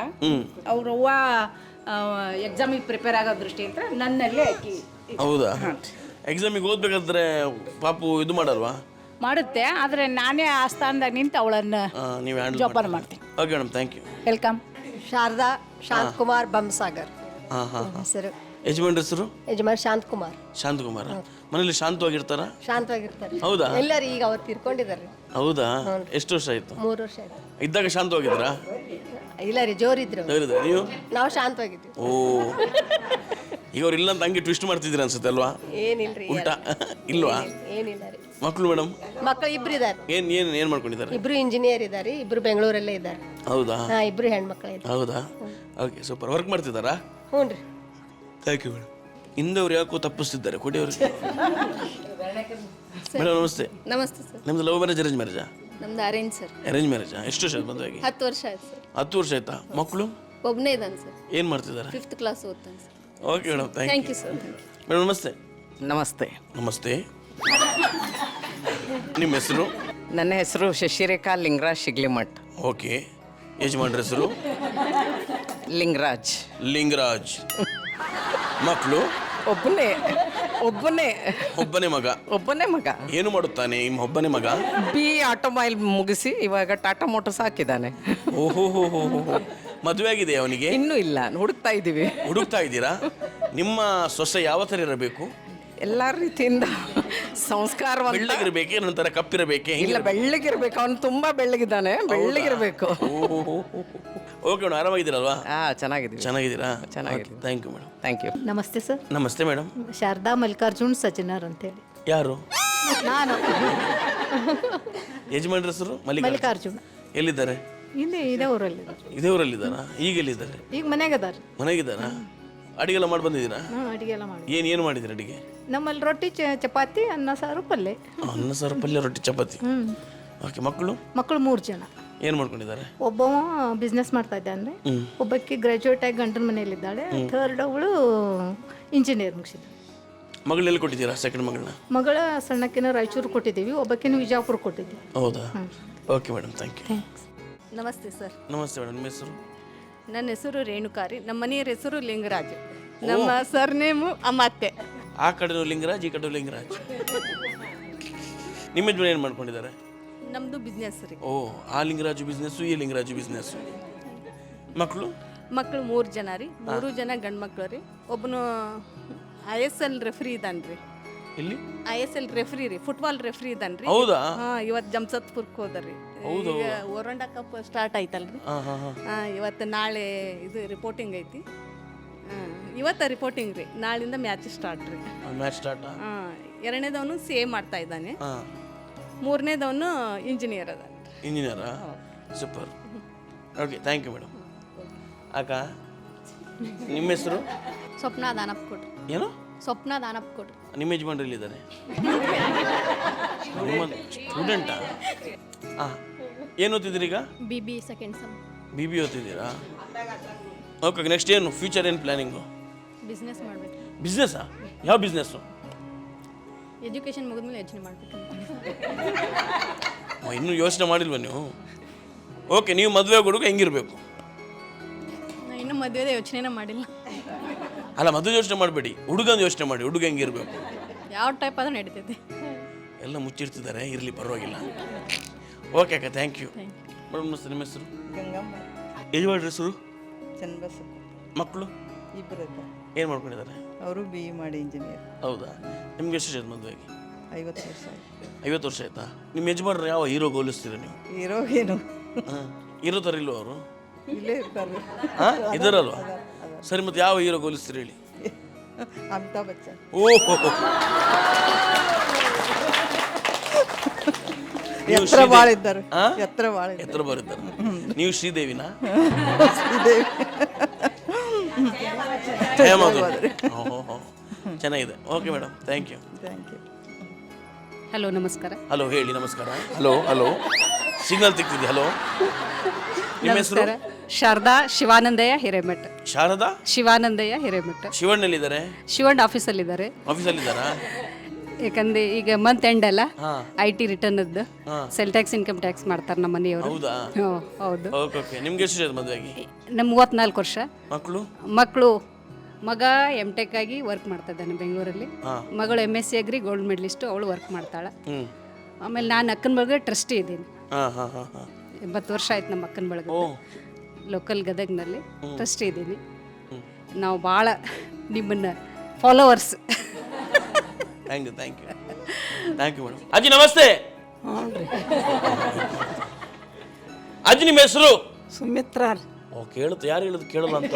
ಅವ್ರವ್ವ ಎಕ್ಸಾಮಿಗೆ ಪ್ರಿಪೇರ್ ಆಗೋ ದೃಷ್ಟಿಯಿಂದ ನನ್ನಲ್ಲೇ ಆಕಿ. ಹೌದಾ? ಎಕ್ಸಾಮಿಗೆ ಓದ್ಬೇಕಾದ್ರೆ ಪಾಪು ಇದು ಮಾಡಲ್ವಾ? ಮಾಡುತ್ತೆ, ಆದರೆ ನಾನೇ ಆ ಸ್ಥಾನದಾಗ ನಿಂತು ಅವಳನ್ನು ನೀವು ಜೋಪಾನ ಮಾಡ್ತೀನಿ. Okay madam, thank you. Welcome. Sharada Shantakumar Bamsagar ಹಾಂ. ಹೆಸರು. ಯಜಮಾನ್ರ ಹೆಸರು? ಯಜಮಾನ್ ಶಾಂತಕುಮಾರ್. ಶಾಂತಕುಮಾರ. ಮನೇಲಿ ಶಾಂತವಾಗಿರ್ತಾರ? ಶಾಂತವಾಗಿರ್ತಾರೆ. ಹೌದಾ? ಎಲ್ಲರೂ ಈಗ ಅವ್ರು ತೀರ್ಕೊಂಡಿದ್ದಾರೆ. ಹೌದಾ? ಎಷ್ಟು ವರ್ಷ ಆಯ್ತು? 3 ವರ್ಷ ಆಯ್ತು. ಇದ್ದಾಗ ಶಾಂತವಾಗಿದ್ರಾ? ಇಲ್ಲ ರೀ, ಜೋರಿದ್ರು. ನೀವು? ನಾವು ಶಾಂತವಾಗಿದ್ವಿ. ಓ, ಈಗ ಅವ್ರು ಇಲ್ಲ ಅಂತ ಹಂಗೆ ಟ್ವಿಸ್ಟ್ ಮಾಡ್ತಿದ್ದೀರ ಅನ್ಸುತ್ತೆ ಅಲ್ವಾ? ಏನಿಲ್ರಿ, ಉಲ್ಟಾ ಇಲ್ವಾ? ಏನಿಲ್ಲ ರೀ. ಮಕ್ಕಳು ಮೇಡಮ್? ಮಕ್ಕಳು 2 ಇದ್ದಾರೆ. ಏನು ಮಾಡ್ಕೊಂಡಿದ್ದಾರೆ? 2 ಇಂಜಿನಿಯರ್ ಇದ್ದಾರೆ, 2 ಬೆಂಗಳೂರಲ್ಲೇ ಇದ್ದಾರೆ. ಹೌದಾ? 2 ಹೆಣ್ಮಕ್ಳು ಇದ್ದಾರೆ. ಹೌದಾ? Okay, super. ವರ್ಕ್ ಮಾಡ್ತಿದ್ದಾರಾ? ಹ್ಞೂ ರೀ. Thank you madam. ಇಂದವ್ರು ಯಾಕೋ ತಪ್ಪಿಸ್ತಿದ್ದಾರೆ ಕೊಡಿಯವ್ರಿಗೆ. ಮೇಡಮ್ ನಮಸ್ತೆ. ನಮಸ್ತೆ ಸರ್. ನಿಮ್ದು ಲವ್ ಮ್ಯಾರೇಜ್ ಅರೇಂಜ್ ಮ್ಯಾರೇಜಾ? ನಮ್ದು ಅರೇಂಜ್ ಸರ್. ಅರೇಂಜ್ ಮ್ಯಾರೇಜಾ? ಎಷ್ಟು ವರ್ಷ ಆಯ್ತು ಮದುವೆಗೆ? 10 ವರ್ಷ ಆಯ್ತು ಸರ್. 10 ವರ್ಷ ಆಯ್ತಾ? ಮಕ್ಕಳು? ಒಬ್ಬನೇ ಇದ್ದಾನೆ ಸರ್. ಏನು ಮಾಡ್ತಿದ್ದಾರೆ? 5th ಕ್ಲಾಸ್ ಓದ್ತಾನೆ sir. Okay madam, thank you sir. Madam ನಮಸ್ತೆ. ನಮಸ್ತೆ. ನಮಸ್ತೆ. ನಿಮ್ಮ ಹೆಸರು? ನನ್ನ ಹೆಸರು ಶಶಿರೇಖಾ ಲಿಂಗರಾಜ್ ಶಿಗ್ಲಿಮಠ್. ಓಕೆ. ಯಜಮಾನ್ರ ಹೆಸರು? ಲಿಂಗರಾಜ್. ಮಕ್ಕಳು ಒಬ್ಬನೇ ಒಬ್ಬನೇ ಮಗ. ಒಬ್ಬನೇ ಮಗ. ಏನು ಮಾಡುತ್ತಾನೆ ನಿಮ್ಮ ಒಬ್ಬನೇ ಮಗ? ಬಿ ಆಟೋಮೊಬೈಲ್ ಮುಗಿಸಿ ಇವಾಗ ಟಾಟಾ ಮೋಟರ್ಸ್ ಹಾಕಿದ್ದಾನೆ. ಓಹೋ ಮದುವೆ ಆಗಿದೆ ಅವನಿಗೆ? ಇನ್ನೂ ಇಲ್ಲ, ಹುಡುಕ್ತಾ ಇದ್ದೀವಿ. ಹುಡುಕ್ತಾ ಇದ್ದೀರಾ? ನಿಮ್ಮ ಸೊಸೆ ಯಾವ ಥರ ಇರಬೇಕು? ಎಲ್ಲ ರೀತಿಯಿಂದ ಸಂಸ್ಕಾರವಂತ. ಬೆಳ್ಳಗಿರ್ಬೇಕೆ, ನಂತರ ಕಪ್ಪಿರಬೇಕೆ? ಇಲ್ಲ, ಬೆಳ್ಳಗಿರ್ಬೇಕು. ಅವನು ತುಂಬಾ ಬೆಳ್ಳಗಿದ್ದಾನೆ, ಬೆಳ್ಳಗಿರ್ಬೇಕು. Okay madam, ಆರಾಮಾಗಿದ್ದೀರಲ್ವಾ? ಚೆನ್ನಾಗಿದ್ದೀವಿ. ಚೆನ್ನಾಗಿದ್ದೀರಾ? ಚೆನ್ನಾಗಿದೆ. Thank you madam. Thank you. ನಮಸ್ತೆ ಸರ್. ನಮಸ್ತೆ ಮೇಡಮ್. ಶಾರದಾ ಮಲ್ಲಿಕಾರ್ಜುನ್ ಸಜ್ಜನರ್ ಅಂತೇಳಿ. ಯಾರು? ನಾನು ಯಜಮಾನ್ರ ಹೆಸರು? ಮಲ್ಲಿಕಾರ್ಜುನ್. ಎಲ್ಲಿದ್ದಾರೆ? ಇಲ್ಲಿ ಇದೇ ಊರಲ್ಲಿ. ಇದೇ ಊರಲ್ಲಿದ್ದಾರಾ? ಈಗ ಎಲ್ಲಿದ್ದಾರೆ? ಈಗ ಮನೆಗೆ ಅದಾರ. ಮನೆಗಿದ್ದಾರಾ? ಅಡಿಗೆಲ್ಲ ಮಾಡಿ ಬಂದಿದ್ದೀರಾ? ಅಡಿಗೆ ಎಲ್ಲ ಮಾಡಿ. ಏನು ಮಾಡಿದ್ದೀರಿ ಅಡಿಗೆ? ನಮ್ಮಲ್ಲಿ ರೊಟ್ಟಿ ಚಪಾತಿ, ಅನ್ನ ಸಾರು, ಪಲ್ಯ. ಅನ್ನ ಸಾರು, ಪಲ್ಯ, ರೊಟ್ಟಿ, ಚಪಾತಿ. ಓಕೆ. ಮಕ್ಕಳು? ಮಕ್ಕಳು 3 ಜನ. ಏನು ಮಾಡ್ಕೊಂಡಿದ್ದಾರೆ? ಒಬ್ಬವ ಬಿಸ್ನೆಸ್ ಮಾಡ್ತಾ ಇದ್ದಾನೆ, ಒಬ್ಬಕ್ಕೆ ಗ್ರಾಜುಯೇಟ್ ಆಗಿ ಗಂಡನ ಮನೆಯಲ್ಲಿದ್ದಾಳೆ, ಥರ್ಡ್ ಅವಳು ಇಂಜಿನಿಯರ್ ಮುಗಿಸಿದ್ದಾಳೆ. ಮಗಳು ಎಲ್ಲಿ ಕೊಟ್ಟಿದ್ದೀರಾ ಸೆಕೆಂಡ್ ಮಗಳನ್ನ? ಮಗಳ ಸಣ್ಣಕ್ಕಿನ ರಾಯಚೂರು ಕೊಟ್ಟಿದ್ದೀವಿ, ಒಬ್ಬಕ್ಕಿನ ವಿಜಯಪುರ ಕೊಟ್ಟಿದ್ದೀವಿ. ಹೌದಾ? Okay madam, thank you. ನಮಸ್ತೆ ಸರ್. ನಮಸ್ತೆ ಮೇಡಮ್. ನಿಮ್ಮ ಹೆಸರು? ನನ್ನ ಹೆಸರು ರೇಣುಕಾರಿ, ನಮ್ಮ ಮನೆಯವರ ಹೆಸರು ಲಿಂಗರಾಜ್, ನಮ್ಮ ಸರ್ನೇಮು ಅಮಾತ್ಯೆ. ಆ ಕಡೆನೂ ಲಿಂಗರಾಜ್, ಈ ಕಡೆ ಲಿಂಗರಾಜ್. ನಿಮ್ಮ ಯಜಮಾನ ಏನು ಮಾಡ್ಕೊಂಡಿದ್ದಾರೆ? ನಮ್ಮದು ಬಿಸ್ನೆಸ್ ರೀ. ಓ, ಆ ಲಿಂಗರಾಜು ಬಿಸ್ನೆಸ್ಸು, ಈ ಲಿಂಗರಾಜು ಬಿಸ್ನೆಸ್ಸು. ಮಕ್ಕಳು? ಮಕ್ಕಳು 3 ಜನ ರೀ. 3 ಜನ ಗಂಡು ಮಕ್ಕಳು ರೀ. ಒಬ್ಬನು ISL ರೆಫ್ರಿ ಇದ್ದಾನೆ ರೀ. ಇಲ್ಲಿ ISL ರೆಫ್ರಿ ರೀ, ಫುಟ್ಬಾಲ್ ರೆಫ್ರಿ ಇದ್ದಾನೆ ರೀ. ಹೌದಾ? ಇವತ್ತು ಜಮ್ಸತ್ಪುರ್ಕ್ಕೆ ಹೋದ್ರಿ. ಈಗ ಒರಂಡ ಕಪ್ ಸ್ಟಾರ್ಟ್ ಆಯ್ತಲ್ರಿ. ಇವತ್ತು ನಾಳೆ ಇದು ರಿಪೋರ್ಟಿಂಗ್ ಐತಿ. ಇವತ್ತು ರಿಪೋರ್ಟಿಂಗ್ ರೀ, ನಾಳಿಂದ ಮ್ಯಾಚ್ ಸ್ಟಾರ್ಟ್ ರೀ. Match start. ಎರಡನೇದವನು ಸೇವ್ ಮಾಡ್ತಾ ಇದ್ದಾನೆ. ಮೂರನೇದವನು ಇಂಜಿನಿಯರ್ ಅದ. ಇಂಜಿನಿಯರಾ? Super. Okay, thank you madam. ಅಕ್ಕ, ನಿಮ್ಮ ಹೆಸರು? ಸ್ವಪ್ನ ದಾನಪ್ಪ ಕೊಡ್ರಿ. ಏನು? ಸ್ವಪ್ನ ದಾನಪ್ಪ ಕೊಡ್ರಿ. ನಿಮ್ಮ ಯಜಮಾನ್ರು ಎಲ್ಲಿದ್ದಾರೆ? ಸ್ಟೂಡೆಂಟಾ? ಏನು ಓದ್ತಿದ್ದೀರಿ ಈಗ? BB second sem. BB ಓದ್ತಿದ್ದೀರಾ? ಓಕೆ. ನೆಕ್ಸ್ಟ್ ಏನು ಫ್ಯೂಚರ್, ಏನು ಪ್ಲ್ಯಾನಿಂಗು? ಬಿಸ್ನೆಸ್ ಮಾಡಬೇಕು. ಬಿಸ್ನೆಸ್ಸಾ? ಯಾವ ಬಿಸ್ನೆಸ್ಸು? ಎಜುಕೇಷನ್ ಮುಗಿದ್ಮೇಲೆ ಯೋಚನೆ ಮಾಡಬೇಕು. ಇನ್ನೂ ಯೋಚನೆ ಮಾಡಿಲ್ವ ನೀವು? ಓಕೆ. ನೀವು ಮದುವೆ ಹುಡುಗ ಹೆಂಗಿರಬೇಕು? ನಾನು ಇನ್ನೂ ಮದುವೆದ ಯೋಚನೆನೇ ಮಾಡಿಲ್ಲ. ಅಲ್ಲ, ಮದುವೆ ಯೋಚನೆ ಮಾಡಬೇಡಿ, ಹುಡುಗನ ಯೋಚನೆ ಮಾಡಿ. ಹುಡುಗ ಹೆಂಗಿರಬೇಕು? ಯಾವ ಟೈಪ್ ಆದ್ರೂ ನಡೀತೈತೆ. ಎಲ್ಲ ಮುಚ್ಚಿರ್ತಿದ್ದಾರೆ, ಇರಲಿ, ಪರವಾಗಿಲ್ಲ. ಓಕೆ ಅಕ್ಕ, ಥ್ಯಾಂಕ್ ಯು ಮೇಡಮ್. ನಮಸ್ತೆ. ನಿಮ್ಮ ಹೆಸರು? ಗಂಗಮ್ಮ. ಯಜಮಾನ್ರ ಹೆಸರು? ಚನ್ನಬಸಪ್ಪ. ಮಕ್ಕಳು? ಇಬ್ಬರು. ಏನು ಮಾಡ್ಕೊಂಡಿದ್ದಾರೆ? ಅವರು BE ಮಾಡಿ ಇಂಜಿನಿಯರ್. ಹೌದಾ? ನಿಮ್ಗೆ ಎಷ್ಟು ಆಯ್ತು ಮದುವೆಗೆ? 50 ವರ್ಷ ಆಯ್ತು. 50 ವರ್ಷ ಆಯ್ತಾ? ನಿಮ್ಮ ಯಜಮಾನ್ರು ಯಾವ ಹೀರೋ ಹೋಲಿಸ್ತೀರ ನೀವು? ಹೀರೋ ಏನು? ಹೀರೋ ಥರ ಇಲ್ವ ಅವರು? ಇಲ್ಲೇ ಇರ್ತಾರೆ. ಇದ್ದಾರಲ್ವ? ಸರಿ, ಮತ್ತೆ ಯಾವ ಹೀರೋ ಹೋಲಿಸ್ತೀರಿ ಹೇಳಿ? ಅಮಿತಾಬ್ ಬಚ್ಚನ್. ಓಹೋ, ಎತ್ತರ ಭಾಳ ಇದ್ದಾರೆ. ಎತ್ತರ ಭಾಳ ಬರಿದ್ದಾರೆ. ನೀವು ಶ್ರೀದೇವಿನಾ? ಚೆನ್ನಾಗಿದೆ. Okay madam, thank you. Thank you. Hello, ನಮಸ್ಕಾರ. ಹಲೋ, ಹೇಳಿ. ನಮಸ್ಕಾರ. Hello signal ತೆಗ್ತಿದ್ದೆ. ಹಲೋ, ನಿಮ್ಮ ಹೆಸರು? ಶಾರದಾ ಶಿವಾನಂದಯ್ಯ ಹಿರೇಮಠ. ಶಾರದಾ ಶಿವಾನಂದಯ್ಯ ಹಿರೇಮಠ. ಶಿವಣ್ಣಲ್ಲಿದ್ದಾರೆ? ಶಿವಣ್ಣ ಆಫೀಸಲ್ಲಿದ್ದಾರೆ. ಆಫೀಸಲ್ಲಿದ್ದಾರಾ? ಯಾಕಂದ್ರೆ ಈಗ ಮಂತ್ ಎಂಡ್ ಅಲ್ಲ, IT return cell tax, income tax ಮಾಡ್ತಾರೆ ನಮ್ಮ ಮನೆಯವರು. ಹೌದಾ? ಹೌದು. ಓಕೆ. ನಿಮ್ಗೆ ಎಷ್ಟು ಆಯ್ತು ಮದುವೆಗೆ? ನಮ್ಗೆ 34 ವರ್ಷ. ಮಕ್ಕಳು? ಮಗ MTech ಆಗಿ ವರ್ಕ್ ಮಾಡ್ತಾ ಇದ್ದಾನೆ ಬೆಂಗಳೂರಲ್ಲಿ. ಮಗಳು MSc ಅಗ್ರಿ ಗೋಲ್ಡ್ ಮೆಡಲಿಸ್ಟು, ಅವಳು ವರ್ಕ್ ಮಾಡ್ತಾಳೆ. ಆಮೇಲೆ ನಾನು ಅಕ್ಕನ ಬಳಗ ಟ್ರಸ್ಟಿ ಇದ್ದೀನಿ. 80 ವರ್ಷ ಆಯ್ತು ನಮ್ಮ ಅಕ್ಕನ ಬಳಗ. ಲೋಕಲ್ ಗದಗ್ನಲ್ಲಿ ಟ್ರಸ್ಟಿ ಇದ್ದೀನಿ. ನಾವು ಭಾಳ ನಿಮ್ಮನ್ನ ಫಾಲೋವರ್ಸ್. Thank you madam. ಅಜ್ಜಿ ನಮಸ್ತೆ. ಅಜ್ಜಿ, ನಿಮ್ಮ ಹೆಸರು? ಸುಮಿತ್ರಾ. ಕೇಳುತ್ತೆ. ಯಾರು ಹೇಳುದು ಕೇಳಲ್ಲ ಅಂತ?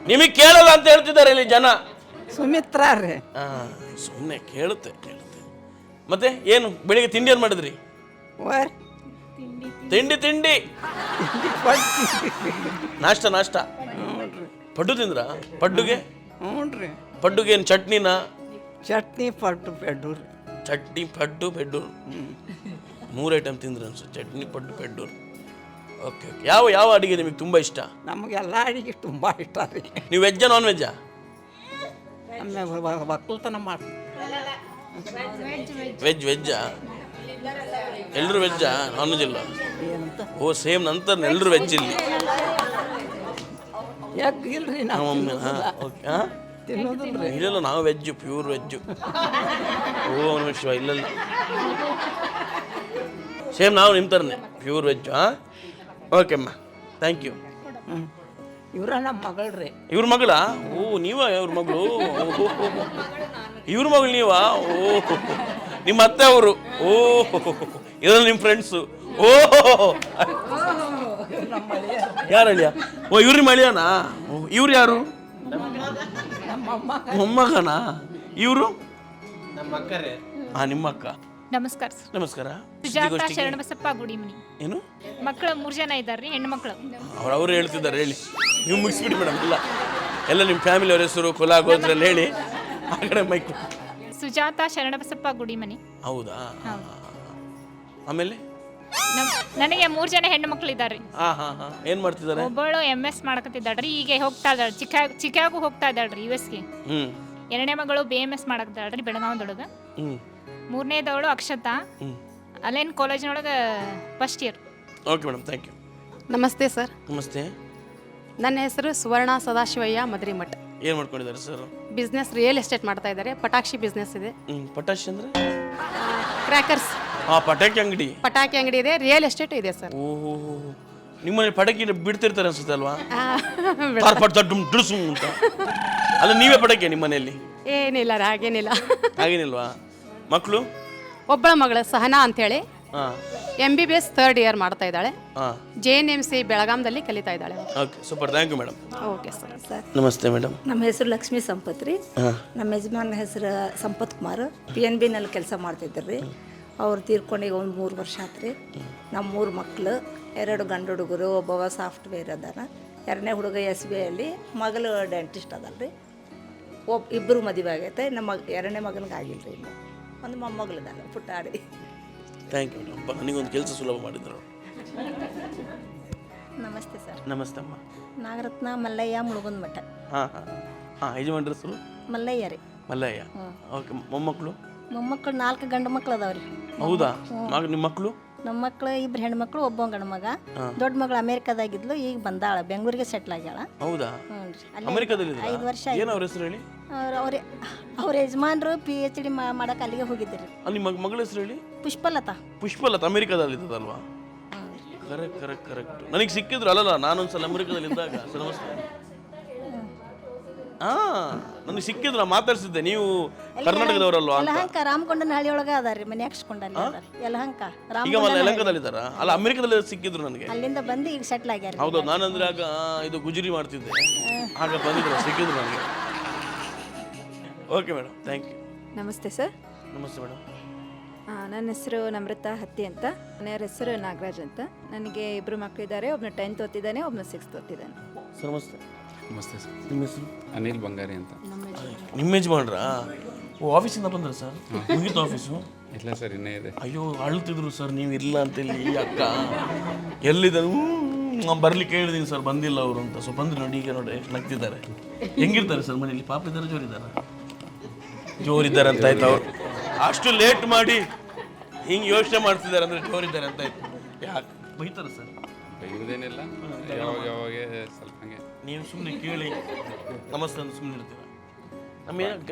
ನಿಮಗೆ ಕೇಳಲ್ಲ ಅಂತ ಹೇಳ್ತಿದ್ದಾರೆ ಇಲ್ಲಿ ಜನ. ಸುಮಿತ್ರಾ ರೀ. ಸುಮ್ಮನೆ ಕೇಳುತ್ತೆ. ಮತ್ತೆ ಏನು ಬೆಳಿಗ್ಗೆ ತಿಂಡಿ ಏನು ಮಾಡಿದ್ರಿ? ತಿಂಡಿ ನಾಷ್ಟ ಪಡ್ಡು ತಿಂದ್ರ? ಪಡ್ಡುಗೆ? ಪಡ್ಡುಗೆ ಏನು ಚಟ್ನಿನಾ? ಚಟ್ನಿ, ಪಡ್ಡು, ಬೆಡ್ಡೂರು. ಚಟ್ನಿ, ಪಡ್ಡು, ಬೆಡ್ಡೂರು. 3 ಐಟಮ್ ತಿಂದ್ರೆ ಅನ್ಸುತ್ತೆ. ಚಟ್ನಿ, ಪಡ್ಡು, ಬೆಡ್ಡೂರು. ಓಕೆ. ಯಾವ ಅಡಿಗೆ ನಿಮಗೆ ತುಂಬ ಇಷ್ಟ? ನಮಗೆಲ್ಲ ಅಡಿಗೆ ತುಂಬ ಇಷ್ಟ ರೀ. ನೀವು ವೆಜ್ಜಾ ನಾನ್ ವೆಜ್ಜಾ? ಒಕ್ಕಲ್ತನ ಮಾಡಿ. ವೆಜ್ಜಾ? ಎಲ್ಲರೂ ವೆಜ್ಜಾ? ನಾನ್ ವೆಜ್ ಇಲ್ಲ? ಓ, ಸೇಮ್. ನಂತರ ಎಲ್ಲರೂ ವೆಜ್ ಇಲ್ಲಿ. ಇಲ್ರಿ. ಓಕೆ. ಇಲ್ಲೆಲ್ಲ ನಾವು ವೆಜ್ಜು, ಪ್ಯೂರ್ ವೆಜ್ಜು. ಓ ನಮಃ ಶಿವಾಯ. ಇಲ್ಲೆಲ್ಲ ಸೇಮ್ ನಾವು ನಿಮ್ಮ ಥರನೇ ಪ್ಯೂರ್ ವೆಜ್ಜು. ಹಾಂ, ಓಕೆ ಅಮ್ಮ, ಥ್ಯಾಂಕ್ ಯು. ಇವರ ನಮ್ಮ ಮಗಳ್ರಿ. ಇವ್ರ ಮಗಳ? ಓ ನೀವಾ ಇವ್ರ ಮಗಳು? ಇವ್ರ ಮಗಳು ನೀವಾ? ಓ ನಿಮ್ಮ ಅತ್ತೆ ಅವರು? ಓ ಇದ್ರಲ್ಲಿ ನಿಮ್ಮ ಫ್ರೆಂಡ್ಸು? ಓ ಯಾರು ಅಳಿಯ? ಓ ಇವ್ರ ಮಳಿಯಾನಾ? ಓ ಇವ್ರು ಯಾರು? ಮೊಮ್ಮಗನಾ? ಇವರು ನಮ್ಮ ಅಕ್ಕರೇ. ಹಾಂ, ನಿಮ್ಮ ಅಕ್ಕ. ನಮಸ್ಕಾರ ಸರ್. ನಮಸ್ಕಾರ. ಸುಜಾತ ಶರಣಬಸಪ್ಪ ಗುಡಿಮನಿ. ಏನು ಮಕ್ಕಳು 3 ಜನ ಇದ್ದಾರೆ, ಹೆಣ್ಣು ಮಕ್ಕಳು. ಅವ್ರು ಹೇಳ್ತಿದ್ದಾರೆ, ಹೇಳಿ. ನೀವು ಮುಗಿಸ್ಬಿಡಿ ಮೇಡಮ್. ಎಲ್ಲ ನಿಮ್ಮ ಫ್ಯಾಮಿಲಿ ಅವ್ರ ಹೆಸರು, ಕುಲ, ಗೋತ್ರಲ್ಲಿ ಹೇಳಿ. ಆ ಕಡೆ ಮೈಕ್. ಸುಜಾತ ಶರಣಬಸಪ್ಪ ಗುಡಿಮನಿ. ಹೌದಾ? ಆಮೇಲೆ ನನಗೆ 3 ಜನ ಹೆಣ್ಣು ಮಕ್ಕಳು ಇದ್ದಾರೆ. ಏನ್ ಮಾಡ್ತಿದ್ದಾರೆ? ಒಬ್ಬಳು MS ಮಾಡಕತ್ತಿದ್ದಾಳ್ರಿ, ಈಗ ಹೋಗ್ತಾ ಇದ್ದಾಳೆ, ಚಿಕಾಗೋ ಹೋಗ್ತಾ ಇದ್ದಾಳ್ರಿ, US ಗೆ. ಎರಡನೇ ಮಗಳು BMS ಮಾಡಕತ್ತಿದ್ದಾಳ್ರಿ, ಬೆಳಗಾವದೊಳಗೆ. ಮೂರನೇದವಳು ಅಕ್ಷತಾ, ಅಲ್ಲೇನ್ ಕಾಲೇಜಿನೊಳಗೆ first year. Okay madam, thank you. ನಮಸ್ತೆ ಸರ್. ನಮಸ್ತೆ. ನನ್ನ ಹೆಸರು ಸುವರ್ಣ ಸದಾಶಿವಯ್ಯ ಮದ್ರಿಮಠ್. ಏನು ಮಾಡ್ಕೊಂಡಿದ್ದಾರೆ ಸರ್? ಬಿಸ್ನೆಸ್ ರಿಯಲ್ ಎಸ್ಟೇಟ್ ಮಾಡ್ತಾ ಇದ್ದಾರೆ. ಪಟಾಕ್ಷಿ ಬಿಸ್ನೆಸ್ ಇದೆ. ಪಟಾಕ್ಷಿ ಅಂದ್ರೆ ಕ್ರ್ಯಾಕರ್ಸ್. ಪಟಾಕಿ ಅಂಗಡಿ. ಪಟಾಕಿ ಅಂಗಡಿ ಇದೆ, ರಿಯಲ್ ಎಸ್ಟೇಟ್ ಇದೆ ಸರ್. ಓಹೋ, ನಿಮ್ಮಲ್ಲಿ ಪಟಾಕಿ ಬಿಡ್ತಿರ್ತಾರೆ ಅನ್ಸುತ್ತೆ ಅಲ್ವಾ? ಅಂತ. ಅಲ್ಲ ನೀವೇ ಪಟಾಕಿ ನಿಮ್ಮ ಮನೆಯಲ್ಲಿ? ಏನಿಲ್ಲ, ಹಾಗೇನಿಲ್ಲ. ಹಾಗೇನಿಲ್ವಾ? ಮಕ್ಕಳು? ಒಬ್ಬಳ ಮಗಳು ಸಹನಾ ಅಂತೇಳಿ MBBS 3rd ಇಯರ್ ಮಾಡ್ತಾ ಇದ್ದಾಳೆ. JNMC ಬೆಳಗಾಂದಲ್ಲಿ ಕಲಿತಾ ಇದ್ದಾಳೆ. Okay, super, thank you madam. Okay sir. ನಮಸ್ತೆ ಮೇಡಮ್. ನಮ್ಮ ಹೆಸರು ಲಕ್ಷ್ಮೀ ಸಂಪತ್ ರೀ. ನಮ್ಮ ಯಜಮಾನ ಹೆಸರು ಸಂಪತ್ ಕುಮಾರ್. PNB ನಲ್ಲಿ ಕೆಲಸ ಮಾಡ್ತಿದ್ರು ರೀ. ಅವ್ರು ತೀರ್ಕೊಂಡು ಈಗ 3 ವರ್ಷ ಆತ್ರಿ. ನಮ್ಮ 3 ಮಕ್ಕಳು, 2 ಗಂಡು ಹುಡುಗರು, ಒಬ್ಬವ ಸಾಫ್ಟ್ವೇರ್ ಅದಾನ, 2ನೇ ಹುಡುಗ SBI ಅಲ್ಲಿ, ಮಗಳು ಡೆಂಟಿಸ್ಟ್ ಅದಲ್ರಿ. ಇಬ್ಬರು ಮದುವೆ ಆಗೈತೆ. ನಮ್ಮ 2ನೇ ಮಗನಿಗೆ ಆಗಿಲ್ಲ ರೀ, ಇನ್ನು ಒಂದು ಮೊಮ್ಮಗಳಿದ್ದಾನೆ ಪುಟ್ಟಾಡಿ. Thank you madam. ನನಗೊಂದು ಕೆಲಸ ಸುಲಭ ಮಾಡಿದ್ರು. ನಮಸ್ತೆ ಸರ್. ನಮಸ್ತೆ ಅಮ್ಮ. ನಾಗರತ್ನ ಮಲ್ಲಯ್ಯ ಮುಳುಗುಂದ ಮಠ. ಯಜಮಾನ್ರ ಹೆಸರು? ಮಲ್ಲಯ್ಯ ರೀ. ಮಲ್ಲಯ್ಯ. ಓಕೆ. ಮೊಮ್ಮಕ್ಕಳು? ಮೊಮ್ಮಕ್ಕಳು 4 ಗಂಡು ಮಕ್ಕಳು ಅದಾವ್ರಿ. ಹೌದಾ? ನಿಮ್ಮ ಮಕ್ಕಳು? ನಮ್ಮ ಮಕ್ಕಳು 2 ಹೆಣ್ಮಕ್ಳು, ಒಬ್ಬ ಗಂಡು ಮಗ. ದೊಡ್ಡ ಮಗಳು ಅಮೇರಿಕಾದಾಗಿದ್ಲು, ಈಗ ಬಂದಾಳ, ಬೆಂಗಳೂರಿಗೆ ಸೆಟ್ಲ್ ಆಗ್ಯಾಳ. ಹೌದಾ? ಅಮೇರಿಕಾದಲ್ಲಿ? 5 ವರ್ಷ. ಏನು ಅವ್ರ ಹೆಸರು ಹೇಳಿ? ಅವ್ರ ಯಜಮಾನ್ರು PhD ಮಾಡಕ್ಕೆ ಅಲ್ಲಿಗೆ ಹೋಗಿದ್ದರು. ನಿಮ್ಮ ಮಗಳ ಹೆಸರು ಹೇಳಿ? ಪುಷ್ಪಲತಾ. ಪುಷ್ಪಲತಾ ಅಮೇರಿಕಾದಲ್ಲಿ ಇದ್ದದಲ್ವಾ? ಕರೆಕ್ಟ್. ನನಗೆ ಸಿಕ್ಕಿದ್ರು. ಅಲ್ಲಲ್ಲ, ನಾನೊಂದ್ಸಲ ಅಮೇರಿಕಾದಲ್ಲಿ ಇದ್ದಾಗ. ನಮಸ್ತೆ. ನನಗೆ ಸಿಕ್ಕಿದ್ರು, ಮಾತಾಡ್ಸಿದ್ದೆ. ನೀವು ಕರ್ನಾಟಕದವರಲ್ವಾ? ಯಲಹಂಕ ರಾಮಕೊಂಡನ ಹಳ್ಳಿ ಒಳಗೆ ಅದಾರಿ, ಮನೆ ಹಾಕ್ಸ್ಕೊಂಡಲ್ಲಿ ಯಲಹಂಕ. ಈಗ ಯಲಹಂಕದಲ್ಲಿ ಇದ್ದಾರಾ? ಅಲ್ಲ, ಅಮೇರಿಕಾದಲ್ಲಿ ಸಿಕ್ಕಿದ್ರು ನನಗೆ. ಅಲ್ಲಿಂದ ಬಂದು ಈಗ ಸೆಟ್ಲ್ ಆಗ್ಯಾರ. ಹೌದು, ನಾನಂದ್ರೆ ಆಗ ಇದು ಗುಜರಿ ಮಾಡ್ತಿದ್ದೆ, ಆಗ ಬಂದಿದ್ರು, ಸಿಕ್ಕಿದ್ರು ನನಗೆ. Okay madam, thank you. ನಮಸ್ತೆ ಸರ್. ನಮಸ್ತೆ ಮೇಡಮ್. ನನ್ನ ಹೆಸರು ನಮ್ರತಾ ಹತ್ತಿ ಅಂತ. ಮನೆಯವ್ರ ಹೆಸರು ನಾಗರಾಜ್ ಅಂತ. ನನಗೆ 2 ಮಕ್ಕಳಿದ್ದಾರೆ. ಒಬ್ಬನು 10th ಓದ್ತಿದ್ದಾನೆ, ಒಬ್ಬನು 6th ಓದ್ತಿದ್ದಾನೆ. ಸರ್ ನಮಸ್ತೆ. ನಮಸ್ತೆ ಸರ್. ನಿಮ್ಮ ಹೆಸರು? ಅನಿಲ್ ಬಂಗಾರಿ ಅಂತ. ನಿಮ್ಮ ಯಜಮಾನ್ರಾ? ಓ, ಆಫೀಸಿಂದ ಬಂದ್ರ ಸರ್? ಮುಗೀತು ಆಫೀಸು? ಇಲ್ಲ ಸರ್, ಇನ್ನೇ ಇದೆ. ಅಯ್ಯೋ, ಅಳ್ತಿದ್ರು ಸರ್, ನೀವು ಇಲ್ಲ ಅಂತೇಳಿ. ಅಕ್ಕ ಎಲ್ಲಿದ್ದ? ನಾನು ಬರ್ಲಿಕ್ಕೆ ಹೇಳಿದೀನಿ ಸರ್, ಬಂದಿಲ್ಲ ಅವರು ಅಂತ. ಸೊ ಬಂದ್ರು ನೋಡಿ, ಈಗ ನೋಡಿ ಎಷ್ಟು ನಗ್ತಿದ್ದಾರೆ. ಹೆಂಗಿರ್ತಾರೆ ಸರ್ ಮನೇಲಿ? ಪಾಪ ಇದ್ದಾರೆ, ಜೋರಿದ್ದಾರೆ ಅಂತ ಆಯ್ತು. ಅವ್ರು ಅಷ್ಟು ಲೇಟ್ ಮಾಡಿ ಹಿಂಗೆ ಯೋಚನೆ ಮಾಡ್ತಿದ್ದಾರೆ ಅಂದ್ರೆ ಜೋರಿದ್ದಾರೆ ಅಂತ ಆಯ್ತು. ಯಾಕೆ ಬೈತಾರೆ ಸರ್? ಬೈಯೋದೇನಿಲ್ಲ, ಯಾವಾಗ ಸ್ವಲ್ಪ ಹಂಗೆ. ನೀವು ಸುಮ್ಮನೆ ಕೇಳಿ ನಮಸ್ತೆ ಅಂತ ಸುಮ್ಮನೆ ಇರ್ತೀರ.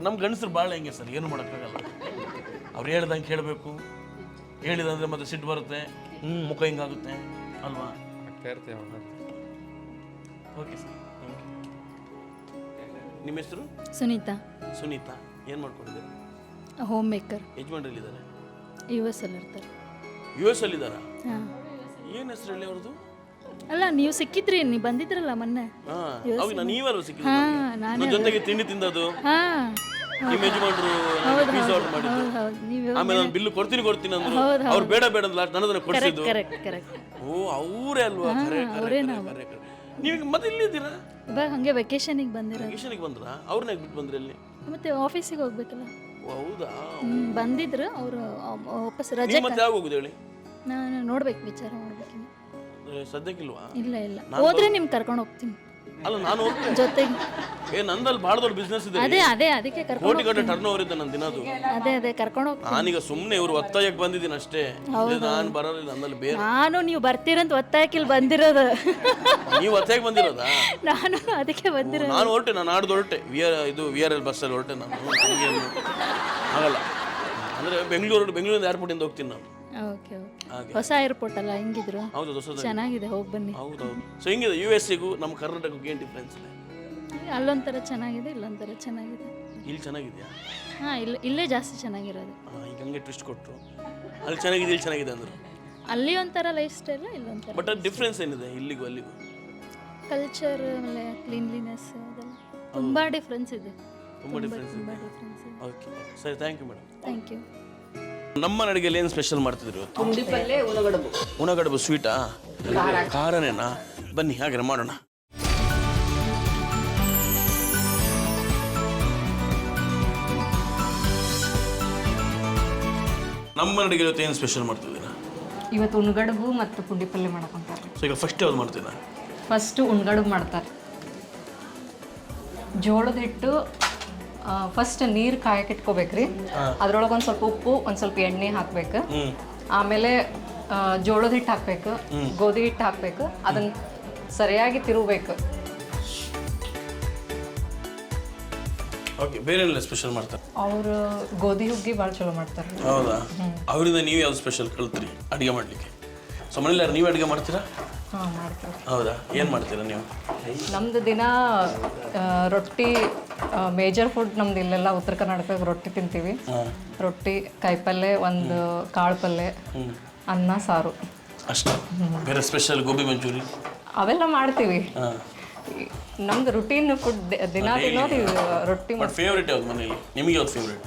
ನಮ್ಮ ಗಂಡಸರು ಭಾಳ ಹೆಂಗೆ ಸರ್, ಏನು ಮಾಡೋಕ್ಕಾಗಲ್ಲ. ಅವ್ರು ಹೇಳ್ದಂಗೆ ಕೇಳಬೇಕು. ಹೇಳಿದಂದ್ರೆ ಮತ್ತೆ ಸಿಟ್ಟು ಬರುತ್ತೆ, ಮುಖ ಹಿಂಗಾಗುತ್ತೆ ಅಲ್ವಾ? ಆಗ್ತಾ ಇರುತ್ತೆ ಯಾವಾಗ. ಓಕೆ ಸರ್, ನಿಮ್ಮ ಹೆಸರು? ಸುನೀತಾ. ಸುನೀತಾ, ಏನು ಮಾಡ್ಕೊಂಡಿದ್ದೀರಿ? Home maker. ಯಜಮಾನ್ರಲ್ಲಿದ್ದಾರೆ? US ಅಲ್ಲಿ ಇರ್ತಾರೆ. US ಅಲ್ಲಿದ್ದಾರಾ? ಹಾಂ. ಏನು ಹೆಸರು ಹೇಳಿ ಅವ್ರದ್ದು? ಅಲ್ಲ, ನೀವು ಸಿಕ್ಕಿದ್ರಿ, ನೀವು ಬಂದಿದ್ರಲ್ಲ ಮೊನ್ನೆ. ಅವಾಗ ನೀವಲ್ಲ ಸಿಕ್ಕಿದ್ದು ನನ್ನ ಜೊತೆಗೆ ತಿಂಡಿ ತಿಂದದ್ದು. ನಿಮ್ಮ ಯಜಮಾನ್ರು ಪೀಸ್ ಆರ್ಡರ್ ಮಾಡಿದ್ದು. ಆಮೇಲೆ ನಾನು ಬಿಲ್ಲು ಕೊಡ್ತೀನಿ ಅಂದ್ರು. ಅವ್ರು ಬೇಡ ಅಂದ್ಲ, ನನ್ನದನ್ನ ಕೊಡಿಸಿದ್ದು. ಓ, ಅವರೇ ಅಲ್ವಾ? ನೀವು ಮತ್ತೆ ಇಲ್ಲಿದ್ದೀರಾ? ಹಂಗೆ ವೆಕೇಶನಿಗೆ ಬಂದಿರ. ವೆಕೇಶನಿಗೆ ಬಂದ್ರಾ? ಅವ್ರನ್ನ ಬಿಟ್ಟು ಬಂದ್ರಿ ಅಲ್ಲಿ? ಮತ್ತೆ ಆಫೀಸಿಗೆ ಹೋಗ್ಬೇಕಲ್ಲ. ಹೌದಾ? ಬಂದಿದ್ರು ಅವರು ವಾಪಸ್ ರಜೆ. ಮತ್ತೆ ಯಾವಾಗ ಹೋಗುದು ಹೇಳಿ? ನಾನು ನೋಡ್ಬೇಕು, ವಿಚಾರ ಮಾಡ್ಬೇಕು. ಸದ್ಯಕ್ಕಿಲ್ವಾ? ಇಲ್ಲ ಹೋದ್ರೆ ನಿಮ್ಗೆ ಕರ್ಕೊಂಡು ಹೋಗ್ತೀನಿ. ಅಲ್ಲ, ನಾನು ಜೊತೆಗೆ ನಂದಲ್ಲಿ ಭಾಳ ದೊಡ್ಡ ಬಿಸ್ನೆಸ್ ಇದೆ ಅದೇ ಅದಕ್ಕೆ ಕರ್ಕೊಂಡು ಕೋಟಿ ಗಟ್ಟಲೆ ಟರ್ನ್ ಓವರ್ ಇದೆ ನನ್ನ ದಿನದು. ಅದೇ ಕರ್ಕೊಂಡು ಹೋಗ್ತೀನಿ. ನಾನೀಗ ಸುಮ್ಮನೆ ಇವ್ರು ಒತ್ತಾಯಕ್ಕೆ ಬಂದಿದ್ದೀನಿ ಅಷ್ಟೇ, ನಾನು ಬರಲಿಲ್ಲ. ನನ್ನಲ್ಲಿ ಬೇರೆ ನೀವು ಬರ್ತೀರಂತ ಒತ್ತಾಯಕ್ಕೆ ಇಲ್ಲಿ ಬಂದಿರೋದು. ನೀವು ಒತ್ತಾಯಕ್ಕೆ ಬಂದಿರೋದಾ? ನಾನು ಅದಕ್ಕೆ ಬಂದಿರೋದು. ನಾನು ಹೊರಟೆ, ನಾನು ನಾಡ್ದು ಹೊರಟೆ, VRL ಬಸ್ಸಲ್ಲಿ ಹೊರಟೆ. ನಾನು ನಮಗೇನು ಆಗಲ್ಲ ಅಂದರೆ ಬೆಂಗಳೂರಿಂದ ಏರ್ಪೋರ್ಟಿಂದ ಹೋಗ್ತೀನಿ ನಾನು. ಓಕೆ ಹೊಸ ಏರ್ಪೋರ್ಟ್ ಅಲ್ಲ, ಹೆಂಗಿದ್ರು? ಹೌದು, ಹೊಸದು ಚೆನ್ನಾಗಿದೆ, ಹೋಗಿ ಬನ್ನಿ. ಹೌದೌದು. ಸೊ ಹಿಂಗಿದೆ USA ನಮ್ಮ ಕರ್ನಾಟಕಕ್ಕೆ ಏನು ಡಿಫ್ರೆನ್ಸ್ ಇದೆ? ಅಲ್ಲೊಂಥರ ಚೆನ್ನಾಗಿದೆ, ಇಲ್ಲೊಂಥರ ಚೆನ್ನಾಗಿದೆ. ಇಲ್ಲಿ ಚೆನ್ನಾಗಿದೆಯಾ? ಹಾಂ, ಇಲ್ಲೇ ಜಾಸ್ತಿ ಚೆನ್ನಾಗಿರೋದು. ಈಗ ಹಂಗೆ ಟ್ವಿಸ್ಟ್ ಕೊಟ್ಟರು, ಅಲ್ಲಿ ಚೆನ್ನಾಗಿದೆ ಇಲ್ಲಿ ಚೆನ್ನಾಗಿದೆ ಅಂದರು. ಅಲ್ಲಿ ಒಂಥರ ಲೈಫ್ ಸ್ಟೈಲ್, ಇಲ್ಲೊಂಥರ. ಬಟ್ ಅದು ಡಿಫ್ರೆನ್ಸ್ ಏನಿದೆ ಇಲ್ಲಿಗೂ ಅಲ್ಲಿಗೂ? ಕಲ್ಚರ್ ಆಮೇಲೆ ಕ್ಲೀನ್ಲಿನೆಸ್ ಅದೆಲ್ಲ ತುಂಬ ಡಿಫ್ರೆನ್ಸ್ ಇದೆ. ತುಂಬ ಡಿಫ್ರೆನ್ಸ್ ಇದೆ. ಓಕೆ, ಸರಿ, thank you madam. Thank you. ನಮ್ಮ ಅಡುಗೆಯಲ್ಲಿ ಏನು ಸ್ಪೆಷಲ್ ಮಾಡ್ತಿದ್ರು ಇವತ್ತು? ಪುಂಡಿ ಪಲ್ಲೆ, ಉಣಗಡುಬು. ಉಣಗಡುಬು ಸ್ವೀಟಾ? ಖಾರನೇನಾ? ಬನ್ನಿ ಹಾಗೆ ಮಾಡೋಣ. ನಮ್ಮ ಅಡುಗೆ ಇವತ್ತು ಏನು ಸ್ಪೆಷಲ್ ಮಾಡ್ತಿದ್ದೀರಾ? ಇವತ್ತು ಉಣ್ಗಡುಬು ಮತ್ತು ಪುಂಡಿ ಪಲ್ಯ ಮಾಡ್ಕೊಂತಾರೆ. ಸೊ ಈಗ ಫಸ್ಟ್ ಯಾವ್ದು ಮಾಡ್ತೀರಾ? ಫಸ್ಟು ಉಣ್ಗಡುಬು ಮಾಡ್ತಾರೆ. ಜೋಳದ ಹಿಟ್ಟು ಫಸ್ಟ್ ನೀರು ಕಾಯಕ್ಕೆ ಇಟ್ಕೋಬೇಕ್ರಿ. ಅದ್ರೊಳಗೆ ಒಂದು ಸ್ವಲ್ಪ ಉಪ್ಪು, ಒಂದು ಸ್ವಲ್ಪ ಎಣ್ಣೆ ಹಾಕ್ಬೇಕು. ಆಮೇಲೆ ಜೋಳದ ಹಿಟ್ಟು ಹಾಕ್ಬೇಕು, ಗೋಧಿ ಹಿಟ್ಟು ಹಾಕ್ಬೇಕು. ಅದನ್ನು ಸರಿಯಾಗಿ ತಿರುಗಬೇಕು. ಓಕೆ, ಬೇರೆ ಎಲ್ಲ ಸ್ಪೆಷಲ್ ಮಾಡ್ತಾರೆ? ಅವರು ಗೋಧಿ ಹುಗ್ಗಿ ಭಾಳ ಚಲೋ ಮಾಡ್ತಾರೆ. ಹೌದಾ? ಅವರಿಂದ ನೀವು ಯಾವ್ದು ಸ್ಪೆಷಲ್ ಕಲ್ತ್ರಿ ಅಡುಗೆ ಮಾಡಲಿಕ್ಕೆ? ಸೊ ಮನೇಲಿ ಯಾರು ನೀವೇ ಅಡುಗೆ ಮಾಡ್ತೀರಾ? ಹಾಂ, ಮಾಡ್ತಾರೆ. ಹೌದಾ? ಏನು ಮಾಡ್ತೀರಾ ನೀವು? ನಮ್ಮದು ದಿನ ರೊಟ್ಟಿ ಮೇಜರ್ ಫುಡ್. ನಮ್ದು ಇಲ್ಲೆಲ್ಲ ಉತ್ತರ ಕರ್ನಾಟಕದಾಗ ರೊಟ್ಟಿ ತಿಂತೀವಿ. ರೊಟ್ಟಿ, ಕಾಯಿಪಲ್ಯ, ಒಂದು ಕಾಳು ಪಲ್ಯ, ಅನ್ನ, ಸಾರು ಅಷ್ಟೇ. ಬೇರೆ ಸ್ಪೆಷಲ್ ಗೋಬಿ ಮಂಚೂರಿ ಅವೆಲ್ಲ ಮಾಡ್ತೀವಿ. ನಮ್ದು ರುಟೀನ್ ಫುಡ್ ದಿನ ತಿನ್ನೋದು ರೊಟ್ಟಿ. ಬಟ್ ಫೇವ್ರೇಟ್ ಯಾವ್ದು ಮನೇಲಿ? ನಿಮಗೆ ಯಾವ್ದು ಫೇವ್ರೇಟ್?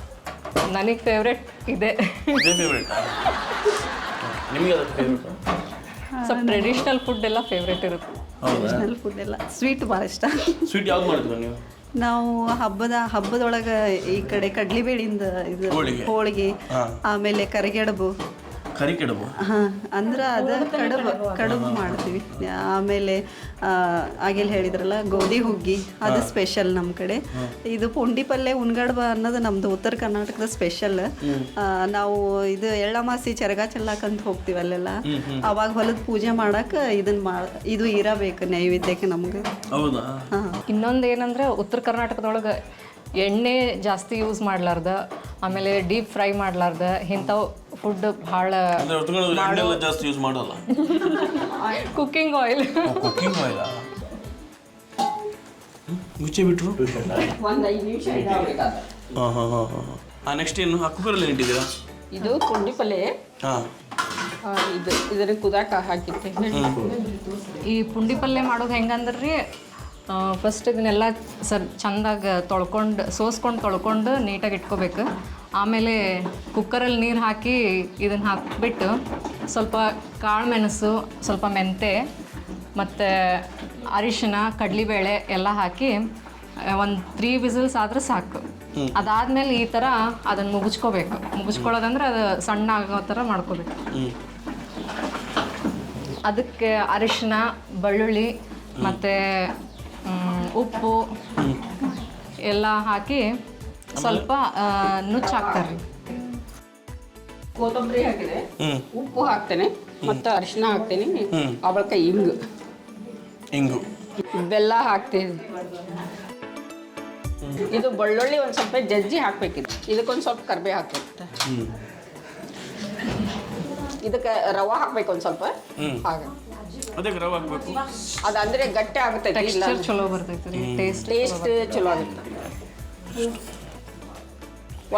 ನನಗೆ ಫೇವ್ರೇಟ್ ಇದೆ. ಇದೇ ಫೇವ್ರೇಟ್? ನಿಮಗೆ ಅದು ಫೇವ್ರೇಟ್? ಸ್ವಲ್ಪ ಟ್ರೆಡಿಷ್ನಲ್ ಫುಡ್ ಎಲ್ಲ ಫೇವ್ರೇಟ್ ಇರುತ್ತೆ. ಟ್ರೆಡಿಷ್ನಲ್ ಫುಡ್ ಎಲ್ಲ. ಸ್ವೀಟ್ ಭಾಳ ಇಷ್ಟ. ಸ್ವೀಟ್ ಯಾವ್ದು ಮಾಡಿದ್ರು ನೀವು? ನಾವು ಹಬ್ಬದೊಳಗೆ ಈ ಕಡೆ ಕಡ್ಲಿಬೇಳಿಂದ ಇದು ಹೋಳಿಗೆ, ಆಮೇಲೆ ಕರಿಗಡುಬು. ಕರಿಗಡುಬು? ಹಾಂ, ಅಂದ್ರೆ ಅದು ಕಡುಬು ಮಾಡ್ತೀವಿ. ಆಮೇಲೆ ಆಗೇಲಿ ಹೇಳಿದ್ರಲ್ಲ ಗೋಧಿ ಹುಗ್ಗಿ, ಅದು ಸ್ಪೆಷಲ್ ನಮ್ಮ ಕಡೆ. ಇದು ಪುಂಡಿ ಪಲ್ಯ, ಉಣ್ಗಡುಬು ಅನ್ನೋದು ನಮ್ಮದು ಉತ್ತರ ಕರ್ನಾಟಕದ ಸ್ಪೆಷಲ್. ನಾವು ಇದು ಎಳ್ಳಮಾಸಿ ಚರಗ ಚೆಲ್ಲಾಕಂತ ಹೋಗ್ತೀವಿ ಅಲ್ಲೆಲ್ಲ. ಅವಾಗ ಹೊಲದ ಪೂಜೆ ಮಾಡಕ್ಕೆ ಇದು ಇರಬೇಕು ನೈವೇದ್ಯಕ್ಕೆ ನಮ್ಗೆ. ಹೌದಾ? ಇನ್ನೊಂದು ಏನಂದ್ರೆ ಉತ್ತರ ಕರ್ನಾಟಕದೊಳಗೆ ಎಣ್ಣೆ ಜಾಸ್ತಿ ಯೂಸ್ ಮಾಡ್ಲಾರ್ದ, ಆಮೇಲೆ ಡೀಪ್ ಫ್ರೈ ಮಾಡ್ಲಾರ್ದ ಇಂಥವು ಫುಡ್ ಭಾಳ ಜಾಸ್ತಿ ಯೂಸ್ ಮಾಡಲ್ಲ. Cooking oil. ಕುಕ್ಕಿಂಗ್ ಆಯಿಲ್ ಮುಚ್ಚೆ ಬಿಟ್ರು ಒಂದು 5 ನಿಮಿಷ ಹಾಂ. ನೆಕ್ಸ್ಟ್ ಏನು ಕುಕ್ಕರಲ್ಲಿ ಇಟ್ಟಿದ್ದೀರಾ? ಇದು ಪುಂಡಿ ಪಲ್ಯ. ಹಾಂ, ಇದನ್ನ ಕುದಾಕ ಹಾಕಿರ್ತೀನಿ. ಈ ಪುಂಡಿ ಪಲ್ಯ ಮಾಡೋದು ಹೆಂಗಂದ್ರಿ, ಫಸ್ಟ್ ಇದನ್ನೆಲ್ಲ ಚೆಂದಾಗಿ ಸೋಸ್ಕೊಂಡು ತೊಳ್ಕೊಂಡು ನೀಟಾಗಿ ಇಟ್ಕೋಬೇಕು. ಆಮೇಲೆ ಕುಕ್ಕರಲ್ಲಿ ನೀರು ಹಾಕಿ ಇದನ್ನು ಹಾಕಿಬಿಟ್ಟು ಸ್ವಲ್ಪ ಕಾಳು ಮೆಣಸು, ಸ್ವಲ್ಪ ಮೆಂತೆ ಮತ್ತು ಅರಿಶಿನ, ಕಡಲೆಬೇಳೆ ಎಲ್ಲ ಹಾಕಿ ಒಂದು 3 ವಿಸಿಲ್ಸ್ ಆದರೆ ಸಾಕು. ಅದಾದಮೇಲೆ ಈ ಥರ ಅದನ್ನು ಮುಗಿಸ್ಕೊಳ್ಳೋದಂದ್ರೆ ಅದು ಸಣ್ಣ ಆಗೋ ಥರ ಮಾಡ್ಕೋಬೇಕು. ಅದಕ್ಕೆ ಅರಿಶಿನ, ಬೆಳ್ಳುಳ್ಳಿ ಮತ್ತು ಉಪ್ಪು ಎಲ್ಲ ಹಾಕಿ ಸ್ವಲ್ಪ ನುಚ್ಚು ಹಾಕ್ತಾರೆ. ಕೊತ್ತಂಬರಿ ಹಾಕಿದೆ, ಉಪ್ಪು ಹಾಕ್ತೇನೆ, ಮತ್ತು ಅರಿಶಿನ ಹಾಕ್ತೇನೆ, ಅವಳಕ ಇಂಗು, ಬೆಲ್ಲ ಹಾಕ್ತೀನಿ. ಇದು ಬೆಳ್ಳುಳ್ಳಿ ಒಂದು ಸ್ವಲ್ಪ ಜಜ್ಜಿ ಹಾಕ್ಬೇಕಿದೆ. ಇದಕ್ಕೊಂದು ಸ್ವಲ್ಪ ಕರಿಬೇವು ಹಾಕ್ಬೇಕು. ಇದಕ್ಕೆ ರವೆ ಹಾಕ್ಬೇಕು ಒಂದು ಸ್ವಲ್ಪ. ಹಾಗೆ ಅದಕ್ಕೆ ರವೆ ಹಾಕ್ಬೇಕು. ಅದಂದ್ರೆ ಗಟ್ಟಿ ಆಗುತ್ತೆ, ಚಲೋ ಬರ್ತೈತೆ, ಟೇಸ್ಟ್ ಚಲೋ ಆಗುತ್ತೆ.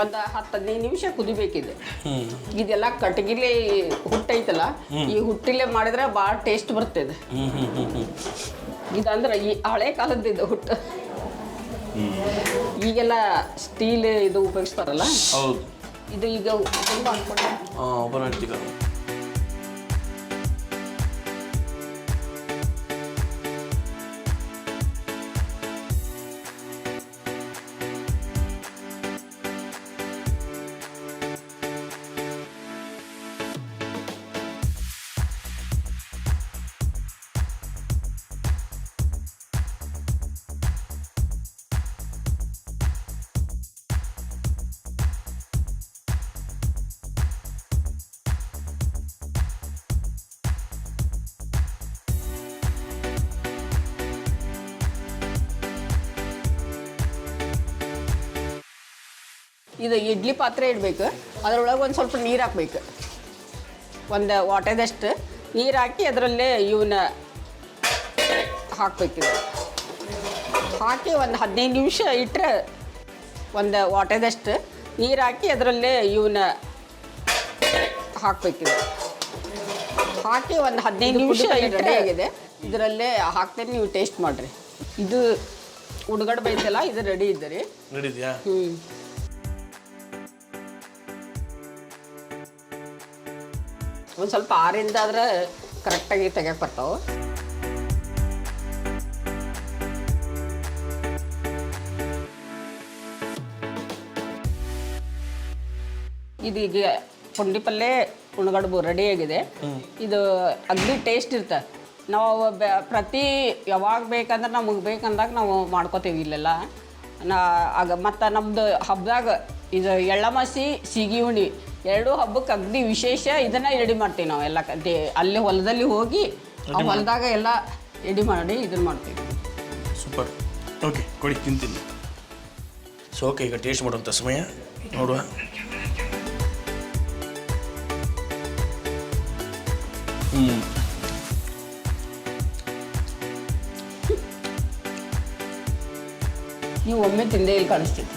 ಒಂದು 10-15 ನಿಮಿಷ ಕುದಿಬೇಕಿದೆ. ಇದೆಲ್ಲ ಕಟ್ಗಿಲಿ ಹುಟ್ಟೈತಲ್ಲ, ಈ ಹುಟ್ಟಿಲೆ ಮಾಡಿದ್ರೆ ಭಾಳ ಟೇಸ್ಟ್ ಬರ್ತದೆ. ಇದಂದ್ರೆ ಈ ಹಳೆ ಕಾಲದ್ದು ಹುಟ್ಟು. ಈಗೆಲ್ಲ ಸ್ಟೀಲ್ ಇದು ಉಪಯೋಗಿಸ್ತಾರಲ್ಲ, ಇದು ಈಗ ಮಾಡ್ಕೊಂಡು ಇದು ಇಡ್ಲಿ ಪಾತ್ರೆ ಇಡಬೇಕು. ಅದರೊಳಗೆ ಒಂದು ಸ್ವಲ್ಪ ನೀರು ಹಾಕ್ಬೇಕು. ಒಂದು ವಾಟೆದಷ್ಟು ನೀರು ಹಾಕಿ ಅದರಲ್ಲೇ ಇವನ್ನ ಹಾಕಬೇಕಿದೆ. ಹಾಕಿ ಒಂದು 15 ನಿಮಿಷ ಇಟ್ಟರೆ ಒಂದು ವಾಟೆದಷ್ಟು ನೀರು ಹಾಕಿ ಅದರಲ್ಲೇ ಇವನ್ನ ಹಾಕಬೇಕಿದೆ. ಹಾಕಿ ಒಂದು 15 ನಿಮಿಷ ರೆಡಿ ಆಗಿದೆ. ಇದರಲ್ಲೇ ಹಾಕ್ತೇನೆ, ನೀವು ಟೇಸ್ಟ್ ಮಾಡಿರಿ. ಇದು ಉಡ್ಗಡೆ ಬೈತಲ್ಲ, ಇದು ರೆಡಿ ಇದ್ದೀರಿ. ರೆಡಿ ಇದೆಯಾ? ಒಂದು ಸ್ವಲ್ಪ ಆರಿಂದ ಆದ್ರೆ ಕರೆಕ್ಟಾಗಿ ತೆಗಿಯಕ್ಕೆ ಬರ್ತಾವೆ. ಇದೀಗ ಪುಂಡಿ ಪಲ್ಯ ಉಣ್ಗಡ್ಬು ರೆಡಿ ಆಗಿದೆ. ಇದು ಅಗ್ದಿ ಟೇಸ್ಟ್ ಇರ್ತದೆ. ನಾವು ಪ್ರತಿ ಯಾವಾಗ ಬೇಕಂದ್ರೆ ನಮಗೆ ಬೇಕಂದಾಗ ನಾವು ಮಾಡ್ಕೋತೀವಿ ಇಲ್ಲೆಲ್ಲ. ಮತ್ತು ನಮ್ಮದು ಹಬ್ಬದಾಗ ಇದು ಎಳ್ಳಮಾಸಿ ಸಿಗಿ ಉಣಿ 2 ಹಬ್ಬಕ್ಕೆ ಅಗ್ದಿ ವಿಶೇಷ ಇದನ್ನು ರೆಡಿ ಮಾಡ್ತೀವಿ ನಾವು ಎಲ್ಲ. ಅಲ್ಲಿ ಹೊಲದಲ್ಲಿ ಹೋಗಿ ಆ ಹೊಲದಾಗ ಎಲ್ಲ ರೆಡಿ ಮಾಡಿ ಇದನ್ನು ಮಾಡ್ತೀವಿ. ಸೂಪರ್. ಓಕೆ, ಕೊಡಿ ತಿಂತೀನಿ. ಸೊ ಓಕೆ, ಈಗ ಟೇಸ್ಟ್ ಮಾಡುವಂಥ ಸಮಯ ನೋಡುವ. ನೀವು ಒಮ್ಮೆ ತಿಂದೇ ಇಲ್ಲಿ ಕಾಣಿಸ್ತೀವಿ.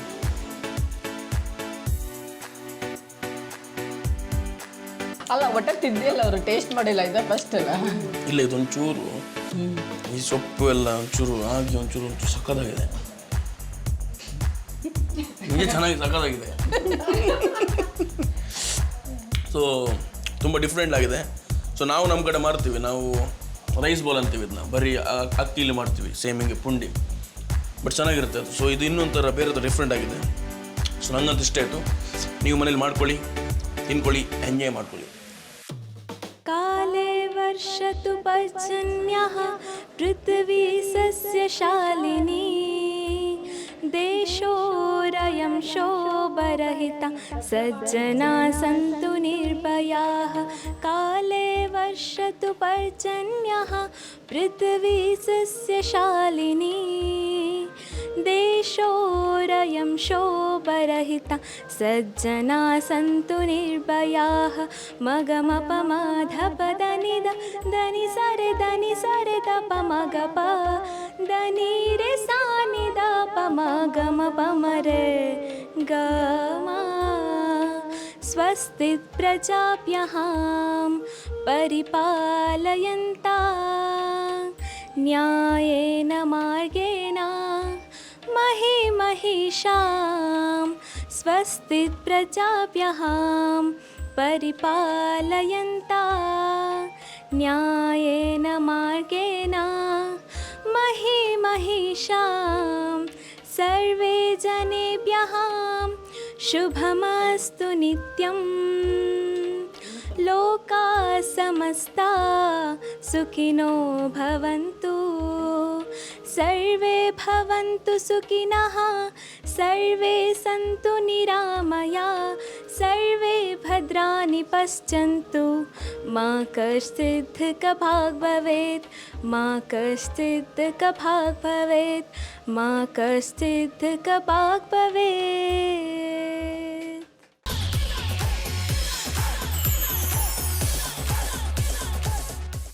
ಅಲ್ಲ, ಒಟ್ಟೆ ತಿಂದಿಲ್ಲ ಅವರು, ಟೇಸ್ಟ್ ಮಾಡಿಲ್ಲ. ಇದು ಫಸ್ಟ್ ಅಲ್ಲ. ಇಲ್ಲ, ಇದೊಂಚೂರು ಈ ಸೊಪ್ಪು ಎಲ್ಲ ಒಂಚೂರು ಆಗಿ ಒಂಚೂರು ಸಕ್ಕತ್ತಾಗಿದೆ. ನಿಮಗೆ ಚೆನ್ನಾಗಿ ಸಕ್ಕತ್ತಾಗಿದೆ. ಸೊ ತುಂಬ ಡಿಫ್ರೆಂಟ್ ಆಗಿದೆ. ಸೊ ನಾವು ನಮ್ಮ ಕಡೆ ಮಾಡ್ತೀವಿ, ನಾವು ರೈಸ್ ಬಾಲ್ ಅಂತೀವಿ ಇದನ್ನ, ಬರೀ ಅಕ್ಕಿಲಿ ಮಾಡ್ತೀವಿ, ಸೇಮ್ ಹಿಂಗೆ ಪುಂಡಿ, ಬಟ್ ಚೆನ್ನಾಗಿರುತ್ತೆ ಅದು. ಸೊ ಇದು ಇನ್ನೊಂಥರ ಬೇರೆ ಡಿಫ್ರೆಂಟ್ ಆಗಿದೆ. ಸೊ ನಂಗಂತ ಇಷ್ಟ ಆಯಿತು. ನೀವು ಮನೇಲಿ ಮಾಡ್ಕೊಳ್ಳಿ, ತಿನ್ಕೊಳ್ಳಿ, ಎಂಜಾಯ್ ಮಾಡ್ಕೊಳ್ಳಿ. ಕಾಲೇ ವರ್ಷತು ಪರ್ಜನ್ಯಃ ಪೃಥ್ವೀ ಸಸ್ಯಶಾಲಿನಿ ದೇಶೋರಯಂ ಶೋಭರಹಿತ ಸಜ್ಜನಾ ಸಂತು ನಿರ್ಭಯಾಃ. ಕಾಲೇ ವರ್ಷತು ಪರ್ಜನ್ಯಃ ಪೃಥ್ವೀ ಸಸ್ಯಶಾಲಿನಿ ದೇಶೋರಯಂ ಶೋಭರಹಿತ ಸಜ್ಜನಾ ಸಂತು ನಿರ್ಭಯಾಃ. ಮಗಮಪ ಮಾಧಪ ದನಿದ ದನಿ ಸರೆ ದ ಪಮಗಪ ದನಿ ರೇ ಸಾನಿದ ಪಮಗಮ ಪಮರೆ ಗಮ. ಸ್ವಸ್ತಿ ಪ್ರಜಾಭ್ಯಃ ಪರಿಪಾಲಯಂತಾ ನ್ಯಾಯೇನ ಮಾರ್ಗೇಣ ಮಹಿಷಾಂ. ಸ್ವಸ್ತಿ ಪ್ರಜಾಭ್ಯಃ ಪರಿಪಾಲಯಂತಾ ನ್ಯಾಯೇನ ಮಾರ್ಗೇಣ ಮಹಿಷಾಂ. ಸರ್ವೇ ಜನೇಭ್ಯಃ ಶುಭಮಸ್ತು ನಿತ್ಯಂ. ಲೋಕಾ ಸಮಸ್ತಾ ಸುಖಿನೋ ಭವಂತು. ಸರ್ವೇ ಭವಂತು ಸುಖಿನಃ, ಸರ್ವೇ ಸಂತು ನಿರಾಮಯಾ, ಸರ್ವೇ ಭದ್ರಾಣಿ ಪಶ್ಯಂತು. ಮಾ ಕಶ್ಚಿತ್ ದುಃಖ ಭಾಗ್ ಭವೇತ್, ಮಾ ಕಶ್ಚಿತ್ ದುಃಖ ಭಾಗ್ ಭವೇತ್, ಮಾ ಕಶ್ಚಿತ್ ದುಃಖ ಭಾಗ್ ಭವೇತ್.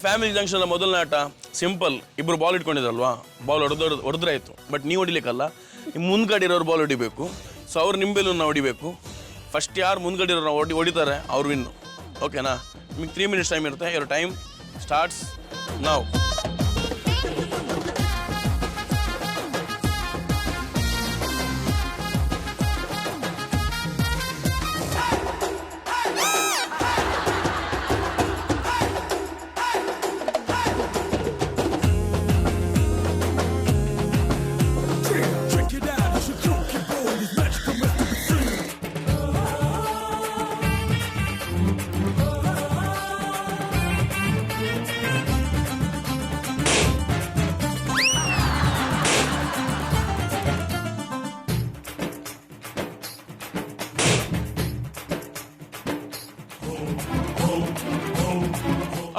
ಫ್ಯಾಮಿಲಿ ಜಂಕ್ಷನ್ ಮೊದಲನೇ ಆಟ ಸಿಂಪಲ್. ಇಬ್ಬರು ಬಾಲ್ ಇಟ್ಕೊಂಡಿದ್ರಲ್ವಾ, ಬಾಲ್ ಹೊಡೆದ್ರೆ ಆಯಿತು. ಬಟ್ ನೀವು ಹೊಡಿಲಿಕ್ಕಲ್ಲ, ನಿಮ್ಮ ಮುಂದ್ಗಡೆ ಇರೋರು ಬಾಲ್ ಹೊಡಿಬೇಕು. ಸೊ ಅವ್ರು ನಿಂಬೆಲನ್ನು ಹೊಡಿಬೇಕು. ಫಸ್ಟ್ ಯಾರು ಮುಂದ್ಗಡೆ ಇರೋರು ಹೊಡಿತಾರೆ ಅವ್ರು ವಿನ್ನು. ಓಕೆನಾ? ನಿಮಗೆ 3 ಮಿನಿಟ್ಸ್ ಟೈಮ್ ಇರುತ್ತೆ. Your time starts now.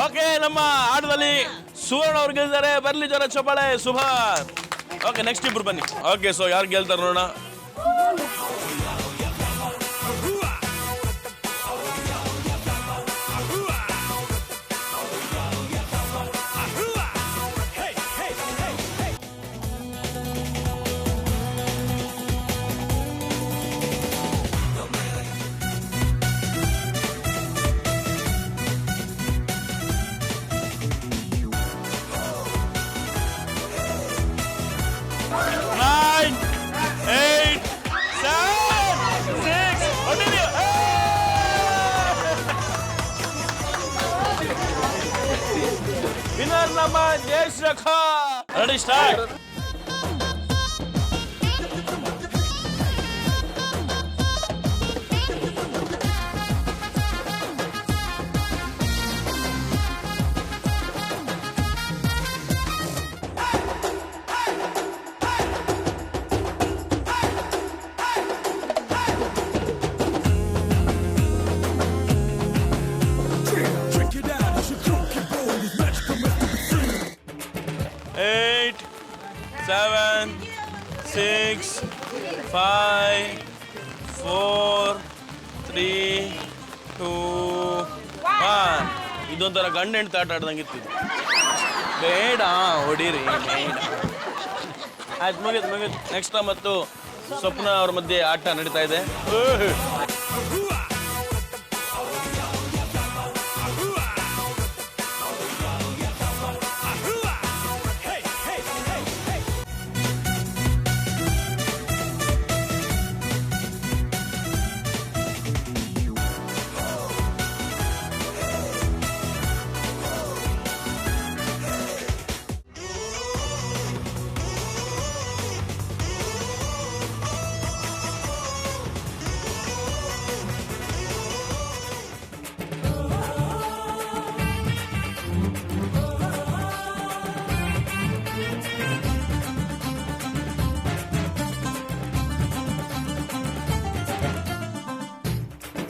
Okay, ನಮ್ಮ ಆಟದಲ್ಲಿ ಸುವರ್ಣ ಅವ್ರು ಗೆಲ್ತಾರೆ. ಬರ್ಲಿ ಜನ ಚಪ್ಪಾಳೆ. ಸುಭಾನ್. ಓಕೆ, ನೆಕ್ಸ್ಟ್ ಇಬ್ರು ಬನ್ನಿ. ಓಕೆ, ಸೊ ಯಾರು ಗೆಲ್ತಾರೆ ನೋಡೋಣ. ನಮ್ಮ ದೇಶ ರೆಡಿ ಸ್ಟಾರ್ಟ್. Eight, 7, 6, 5, 4, 3, 2, 1. ಇದೊಂಥರ ಗಂಡ ಹೆಂಡ್ತಿ ಆಟ ಆಡ್ದಂಗಿತ್ತು ಇದು. ಬೇಡ ಹೊಡೀರಿ ಬೇಡ. ಆಯ್ತು ಮುಗಿದು ನೆಕ್ಸ್ಟ್ ಮತ್ತು ಸ್ವಪ್ನ ಅವ್ರ ಮಧ್ಯೆ ಆಟ ನಡೀತಾ ಇದೆ.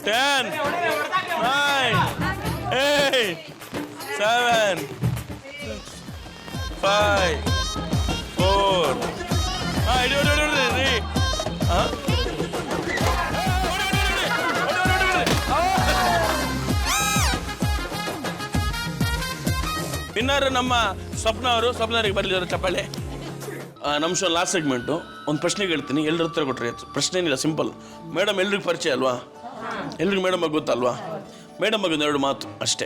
Ten, 9, 8, 7, 5, 4. ವಿನ್ನರ್ ನಮ್ಮ ಸ್ವಪ್ನ ಅವರು. ಸ್ವಪ್ನವರಿಗೆ ಬರಲಿದ್ದಾರೆ ಚಪ್ಪಾಳೆ. ನಮ್ಮ ಶೋ ಲಾಸ್ಟ್ ಸೆಗ್ಮೆಂಟು. ಒಂದು ಪ್ರಶ್ನೆ ಕೇಳ್ತೀನಿ, ಎಲ್ಲರ ಹತ್ರ ಕೊಟ್ಟರೆ ಪ್ರಶ್ನೆ ಏನಿಲ್ಲ, ಸಿಂಪಲ್. ಮೇಡಮ್ ಎಲ್ರಿಗೂ ಪರಿಚಯ ಅಲ್ವಾ? ಎಲ್ರಿಗೂ ಮೇಡಮ್ ಬಗ್ಗೆ ಗೊತ್ತಲ್ವಾ? ಮೇಡಮ್ ಬಗ್ಗೆ ಒಂದೆರಡು ಮಾತು ಅಷ್ಟೇ.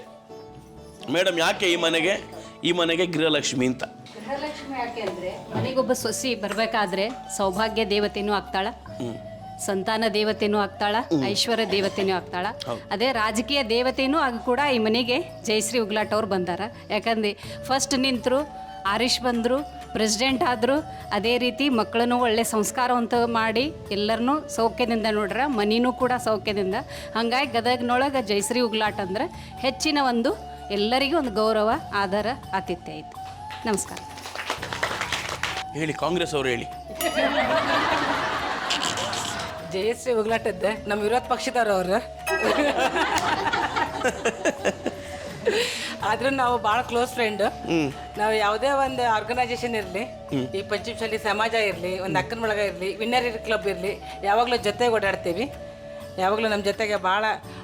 ಮೇಡಮ್ ಯಾಕೆ ಈ ಮನೆಗೆ ಗೃಹಲಕ್ಷ್ಮಿ ಅಂತ? ಗೃಹಲಕ್ಷ್ಮಿ ಯಾಕೆ ಅಂದರೆ ಮನೆಗೊಬ್ಬ ಸೊಸಿ ಬರಬೇಕಾದ್ರೆ ಸೌಭಾಗ್ಯ ದೇವತೆನೂ ಆಗ್ತಾಳ, ಸಂತಾನ ದೇವತೆನೂ ಆಗ್ತಾಳ, ಐಶ್ವರ್ಯ ದೇವತೆನೂ ಆಗ್ತಾಳ. ಅದೇ ರಾಜಕೀಯ ದೇವತೆನೂ ಆಗ ಕೂಡ ಈ ಮನೆಗೆ ಜಯಶ್ರೀ ಉಗ್ಲಾಟ್ ಅವ್ರು ಬಂದಾರ. ಯಾಕಂದ್ರೆ ಫಸ್ಟ್ ನಿಂತರು, ಆರೀಶ್ ಬಂದರು, ಪ್ರೆಸಿಡೆಂಟ್ ಆದರು. ಅದೇ ರೀತಿ ಮಕ್ಕಳನ್ನು ಒಳ್ಳೆ ಸಂಸ್ಕಾರವಂತ ಮಾಡಿ ಎಲ್ಲರನ್ನೂ ಸೌಖ್ಯದಿಂದ ನೋಡ್ರ, ಮನಿನೂ ಕೂಡ ಸೌಖ್ಯದಿಂದ. ಹಾಗಾಗಿ ಗದಗ್ನೊಳಗೆ ಜಯಶ್ರೀ ಉಗ್ಲಾಟ್ ಅಂದ್ರೆ ಹೆಚ್ಚಿನ ಒಂದು ಎಲ್ಲರಿಗೂ ಒಂದು ಗೌರವ, ಆಧಾರ, ಆತಿಥ್ಯ ಐತೆ. ನಮಸ್ಕಾರ. ಹೇಳಿ, ಕಾಂಗ್ರೆಸ್ ಅವರು ಹೇಳಿ. ಜಯಶ್ರೀ ಉಗ್ಲಾಟದ್ದ ನಮ್ಮ ವಿರೋಧ ಪಕ್ಷದವ್ರು ಅವರು. ಆದ್ರೂ ನಾವು ಭಾಳ ಕ್ಲೋಸ್ ಫ್ರೆಂಡ್. ನಾವು ಯಾವುದೇ ಒಂದು ಆರ್ಗನೈಸೇಷನ್ ಇರಲಿ, ಈ ಪಂಚಮಶಾಲಿ ಸಮಾಜ ಇರಲಿ, ಒಂದು ಅಕ್ಕನ ಬಳಗ ಇರಲಿ, ವಿನ್ನರ್ ಕ್ಲಬ್ ಇರಲಿ, ಯಾವಾಗಲೂ ಜೊತೆಗೆ ಓಡಾಡ್ತೀವಿ. ಯಾವಾಗಲೂ ನಮ್ಮ ಜೊತೆಗೆ ಭಾಳ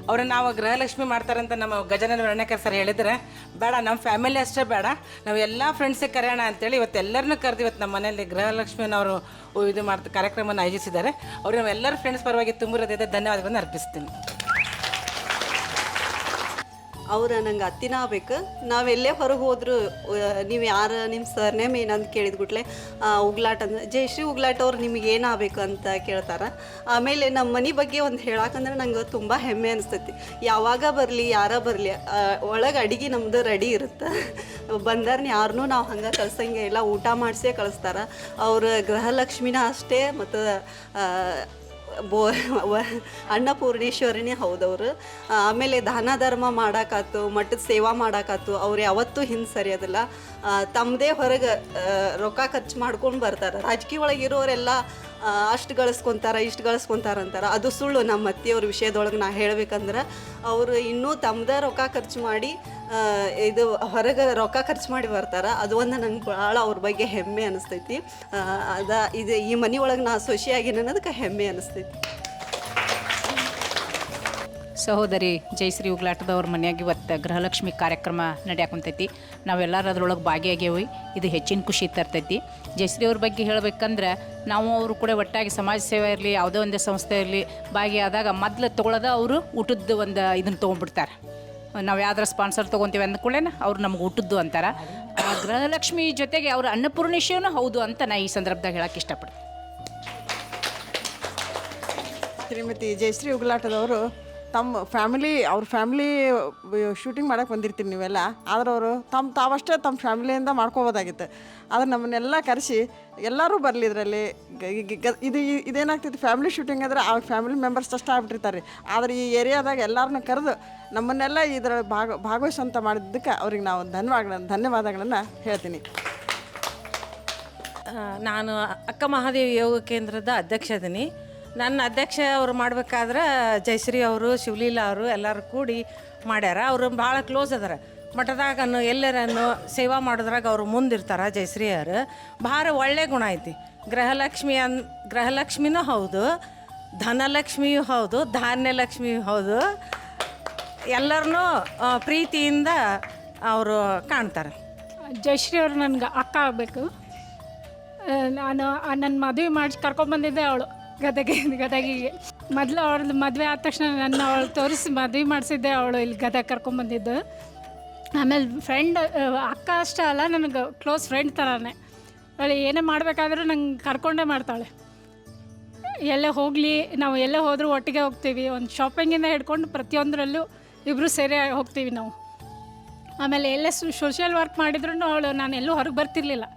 ಅವ್ರನ್ನ ನಾವು ಗೃಹಲಕ್ಷ್ಮಿ ಮಾಡ್ತಾರಂತ ನಮ್ಮ ಗಜನನ ವರ್ಣಕರ್ ಸರ್ ಹೇಳಿದ್ರೆ, ಬೇಡ ನಮ್ಮ ಫ್ಯಾಮಿಲಿ ಅಷ್ಟೇ ಬೇಡ, ನಾವು ಎಲ್ಲ ಫ್ರೆಂಡ್ಸಿಗೆ ಕರೆಯೋಣ ಅಂತೇಳಿ ಇವತ್ತು ಎಲ್ಲರನ್ನೂ ಕರೆದು ಇವತ್ತು ನಮ್ಮ ಮನೆಯಲ್ಲಿ ಗೃಹಲಕ್ಷ್ಮಿಯವರು ಇದು ಕಾರ್ಯಕ್ರಮವನ್ನು ಆಯೋಜಿಸಿದ್ದಾರೆ. ಅವ್ರಿಗೆ ನಾವು ಎಲ್ಲರ ಫ್ರೆಂಡ್ಸ್ ಪರವಾಗಿ ತುಂಬ ಹೃದಯದ ಧನ್ಯವಾದಗಳನ್ನು ಅರ್ಪಿಸ್ತೀನಿ. ಅವ್ರು ನಂಗೆ ಅತ್ತಿನ ಆಗ್ಬೇಕು. ನಾವೆಲ್ಲೇ ಹೊರಗೆ ಹೋದ್ರು ನೀವು ಯಾರು, ನಿಮ್ಮ ಸರ್ನೇಮ್ ಏನಂತ ಕೇಳಿದ್ಬಿಟ್ಲೆ ಉಗ್ಲಾಟ್ ಅಂದ್ರೆ ಜಯಶ್ರೀ ಉಗ್ಲಾಟ್ ಅವ್ರು ನಿಮಗೆ ಏನಾಗಬೇಕು ಅಂತ ಕೇಳ್ತಾರೆ. ಆಮೇಲೆ ನಮ್ಮ ಮನೆ ಬಗ್ಗೆ ಒಂದು ಹೇಳಕ್ಕಂದ್ರೆ ನಂಗೆ ತುಂಬ ಹೆಮ್ಮೆ ಅನಿಸ್ತೈತಿ. ಯಾವಾಗ ಬರಲಿ, ಯಾರ ಬರಲಿ, ಒಳಗೆ ಅಡುಗೆ ನಮ್ಮದು ರೆಡಿ ಇರುತ್ತೆ. ಬಂದಾರ್ನ ಯಾರನ್ನೂ ನಾವು ಹಂಗೆ ಕಳ್ಸಂಗೆ ಇಲ್ಲ, ಊಟ ಮಾಡಿಸೇ ಕಳಿಸ್ತಾರೆ. ಅವ್ರ ಗೃಹಲಕ್ಷ್ಮಿನ ಅಷ್ಟೇ, ಮತ್ತು ಅನ್ನಪೂರ್ಣೇಶ್ವರಿನೇ ಹೌದವರು. ಆಮೇಲೆ ದಾನ ಧರ್ಮ ಮಾಡೋಕ್ಕಾತು, ಮಠದ ಸೇವಾ ಮಾಡೋಕ್ಕಾತು, ಅವ್ರು ಯಾವತ್ತೂ ಹಿಂದೆ ಸರಿಯೋದಿಲ್ಲ. ತಮ್ಮದೇ ಹೊರಗೆ ರೊಕ್ಕ ಖರ್ಚು ಮಾಡ್ಕೊಂಡು ಬರ್ತಾರೆ. ರಾಜಕೀಯ ಒಳಗೆ ಇರೋರೆಲ್ಲ ಅಷ್ಟು ಗಳಿಸ್ಕೊತಾರೆ, ಇಷ್ಟು ಗಳಿಸ್ಕೊತಾರೆ ಅಂತಾರೆ. ಅದು ಸುಳ್ಳು. ನಮ್ಮ ಅತ್ತೆಯವ್ರ ವಿಷಯದೊಳಗೆ ನಾ ಹೇಳ್ಬೇಕಂದ್ರೆ ಅವರು ಇನ್ನೂ ತಮ್ಮದೇ ರೊಕ್ಕ ಖರ್ಚು ಮಾಡಿ ಇದು ಹೊರಗೆ ರೊಕ್ಕ ಖರ್ಚು ಮಾಡಿ ಬರ್ತಾರೆ. ಅದು ಒಂದು ನಂಗೆ ಭಾಳ ಅವ್ರ ಬಗ್ಗೆ ಹೆಮ್ಮೆ ಅನಿಸ್ತೈತಿ. ಇದು ಈ ಮನೆ ಒಳಗೆ ನಾ ಸೊಸೆಯಾಗಿನ ಅನ್ನೋದಕ್ಕೆ ಹೆಮ್ಮೆ ಅನಿಸ್ತೈತಿ. ಸಹೋದರಿ ಜಯಶ್ರೀ ಉಗ್ಲಾಟದವ್ರ ಮನೆಯಾಗಿ ಇವತ್ತು ಗೃಹಲಕ್ಷ್ಮಿ ಕಾರ್ಯಕ್ರಮ ನಡೆಯಾಕುಂತೈತಿ. ನಾವೆಲ್ಲರೂ ಅದ್ರೊಳಗೆ ಭಾಗಿಯಾಗೇವಿ. ಇದು ಹೆಚ್ಚಿನ ಖುಷಿ ತರ್ತೈತಿ. ಜಯಶ್ರೀ ಅವ್ರ ಬಗ್ಗೆ ಹೇಳ್ಬೇಕಂದ್ರೆ, ನಾವು ಅವರು ಕೂಡ ಒಟ್ಟಾಗಿ ಸಮಾಜ ಸೇವೆ ಇರಲಿ, ಯಾವುದೇ ಒಂದು ಸಂಸ್ಥೆ ಇರಲಿ ಭಾಗಿಯಾದಾಗ ಮೊದಲು ತೊಗೊಳೋದ ಅವರು ಊಟದ ಒಂದು ಇದನ್ನು ತೊಗೊಂಡ್ಬಿಡ್ತಾರೆ. ನಾವು ಯಾವ್ದಾರ ಸ್ಪಾನ್ಸರ್ ತೊಗೊತೀವಿ ಅಂದ್ಕೊಳ್ಳೇನ ಅವ್ರು ನಮ್ಗೆ ಊಟದ್ದು ಅಂತಾರೆ. ಗೃಹಲಕ್ಷ್ಮಿ ಜೊತೆಗೆ ಅವ್ರ ಅನ್ನಪೂರ್ಣೇಶ್ವರನೂ ಹೌದು ಅಂತ ನಾ ಈ ಸಂದರ್ಭದಾಗ ಹೇಳಕ್ಕೆ ಇಷ್ಟಪಡ್ತೀನಿ. ಶ್ರೀಮತಿ ಜಯಶ್ರೀ ಉಗ್ಲಾಟದವರು ತಮ್ಮ ಫ್ಯಾಮಿಲಿ ಅವ್ರ ಫ್ಯಾಮಿಲಿ ಶೂಟಿಂಗ್ ಮಾಡಕ್ಕೆ ಬಂದಿರ್ತೀರಿ ನೀವೆಲ್ಲ, ಆದ್ರೆ ಅವರು ತಾವಷ್ಟೇ ತಮ್ಮ ಫ್ಯಾಮಿಲಿಯಿಂದ ಮಾಡ್ಕೋಬೋದಾಗಿತ್ತು. ಆದ್ರೆ ನಮ್ಮನ್ನೆಲ್ಲ ಕರೆಸಿ ಎಲ್ಲರೂ ಬರಲಿ ಇದರಲ್ಲಿ. ಇದೇನಾಗ್ತೈತಿ, ಫ್ಯಾಮಿಲಿ ಶೂಟಿಂಗ್ ಅಂದರೆ ಆ ಫ್ಯಾಮಿಲಿ ಮೆಂಬರ್ಸ್ ಅಷ್ಟೇ ಆಗ್ಬಿಟ್ಟಿರ್ತಾರೆ. ಆದರೆ ಈ ಏರಿಯಾದಾಗ ಎಲ್ಲರನ್ನ ಕರೆದು ನಮ್ಮನ್ನೆಲ್ಲ ಇದರ ಭಾಗವಹಿಸುವಂತ ಮಾಡಿದ್ದಕ್ಕೆ ಅವ್ರಿಗೆ ನಾವು ಧನ್ಯವಾದಗಳನ್ನು ಹೇಳ್ತೀನಿ. ನಾನು ಅಕ್ಕ ಮಹಾದೇವಿ ಯೋಗ ಕೇಂದ್ರದ ಅಧ್ಯಕ್ಷ ಇದೀನಿ. ನನ್ನ ಅಧ್ಯಕ್ಷ ಅವರು ಮಾಡಬೇಕಾದ್ರೆ ಜಯಶ್ರೀ ಅವರು, ಶಿವಲೀಲಾ ಅವರು ಎಲ್ಲರೂ ಕೂಡಿ ಮಾಡ್ಯಾರ. ಅವರು ಭಾಳ ಕ್ಲೋಸ್ ಅದಾರ. ಮಠದಾಗನು ಎಲ್ಲರನ್ನು ಸೇವಾ ಮಾಡೋದ್ರಾಗ ಅವರು ಮುಂದಿರ್ತಾರೆ. ಜಯಶ್ರೀ ಅವರು ಭಾಳ ಒಳ್ಳೆ ಗುಣ ಐತಿ. ಗೃಹಲಕ್ಷ್ಮಿನೂ ಹೌದು, ಧನಲಕ್ಷ್ಮಿಯೂ ಹೌದು, ಧಾನ್ಯಲಕ್ಷ್ಮಿಯೂ ಹೌದು. ಎಲ್ಲರನ್ನೂ ಪ್ರೀತಿಯಿಂದ ಅವರು ಕಾಣ್ತಾರೆ. ಜಯಶ್ರೀ ಅವರು ನನಗೆ ಅಕ್ಕ ಆಗಬೇಕು. ನಾನು ನನ್ನ ಮದುವೆ ಮಾಡಿ ಕರ್ಕೊಂಡ್ಬಂದಿದ್ದೆ ಅವಳು ಗದಗಿಗೆ. ಮೊದಲು ಅವಳದು ಮದುವೆ ಆದ ತಕ್ಷಣ ನನ್ನ ಅವಳು ತೋರಿಸಿ ಮದುವೆ ಮಾಡಿಸಿದ್ದೆ ಅವಳು ಇಲ್ಲಿ ಗದಗ ಕರ್ಕೊಂಡ್ಬಂದಿದ್ದು. ಆಮೇಲೆ ಫ್ರೆಂಡ್, ಅಕ್ಕ ಅಷ್ಟೇ ಅಲ್ಲ, ನನಗೆ ಕ್ಲೋಸ್ ಫ್ರೆಂಡ್ ಥರನೇ. ಅವಳು ಏನೇ ಮಾಡಬೇಕಾದ್ರೂ ನಂಗೆ ಕರ್ಕೊಂಡೇ ಮಾಡ್ತಾಳೆ. ಎಲ್ಲೇ ಹೋಗಲಿ, ನಾವು ಎಲ್ಲೇ ಹೋದರೂ ಒಟ್ಟಿಗೆ ಹೋಗ್ತೀವಿ. ಒಂದು ಶಾಪಿಂಗಿಂದ ಹಿಡ್ಕೊಂಡು ಪ್ರತಿಯೊಂದರಲ್ಲೂ ಇಬ್ಬರು ಸೇರಿ ಹೋಗ್ತೀವಿ ನಾವು. ಆಮೇಲೆ ಎಲ್ಲೇ ಸೋಷಿಯಲ್ ವರ್ಕ್ ಮಾಡಿದ್ರು ಅವಳು, ನಾನು ಎಲ್ಲೂ ಹೊರಗೆ ಬರ್ತಿರ್ಲಿಲ್ಲ,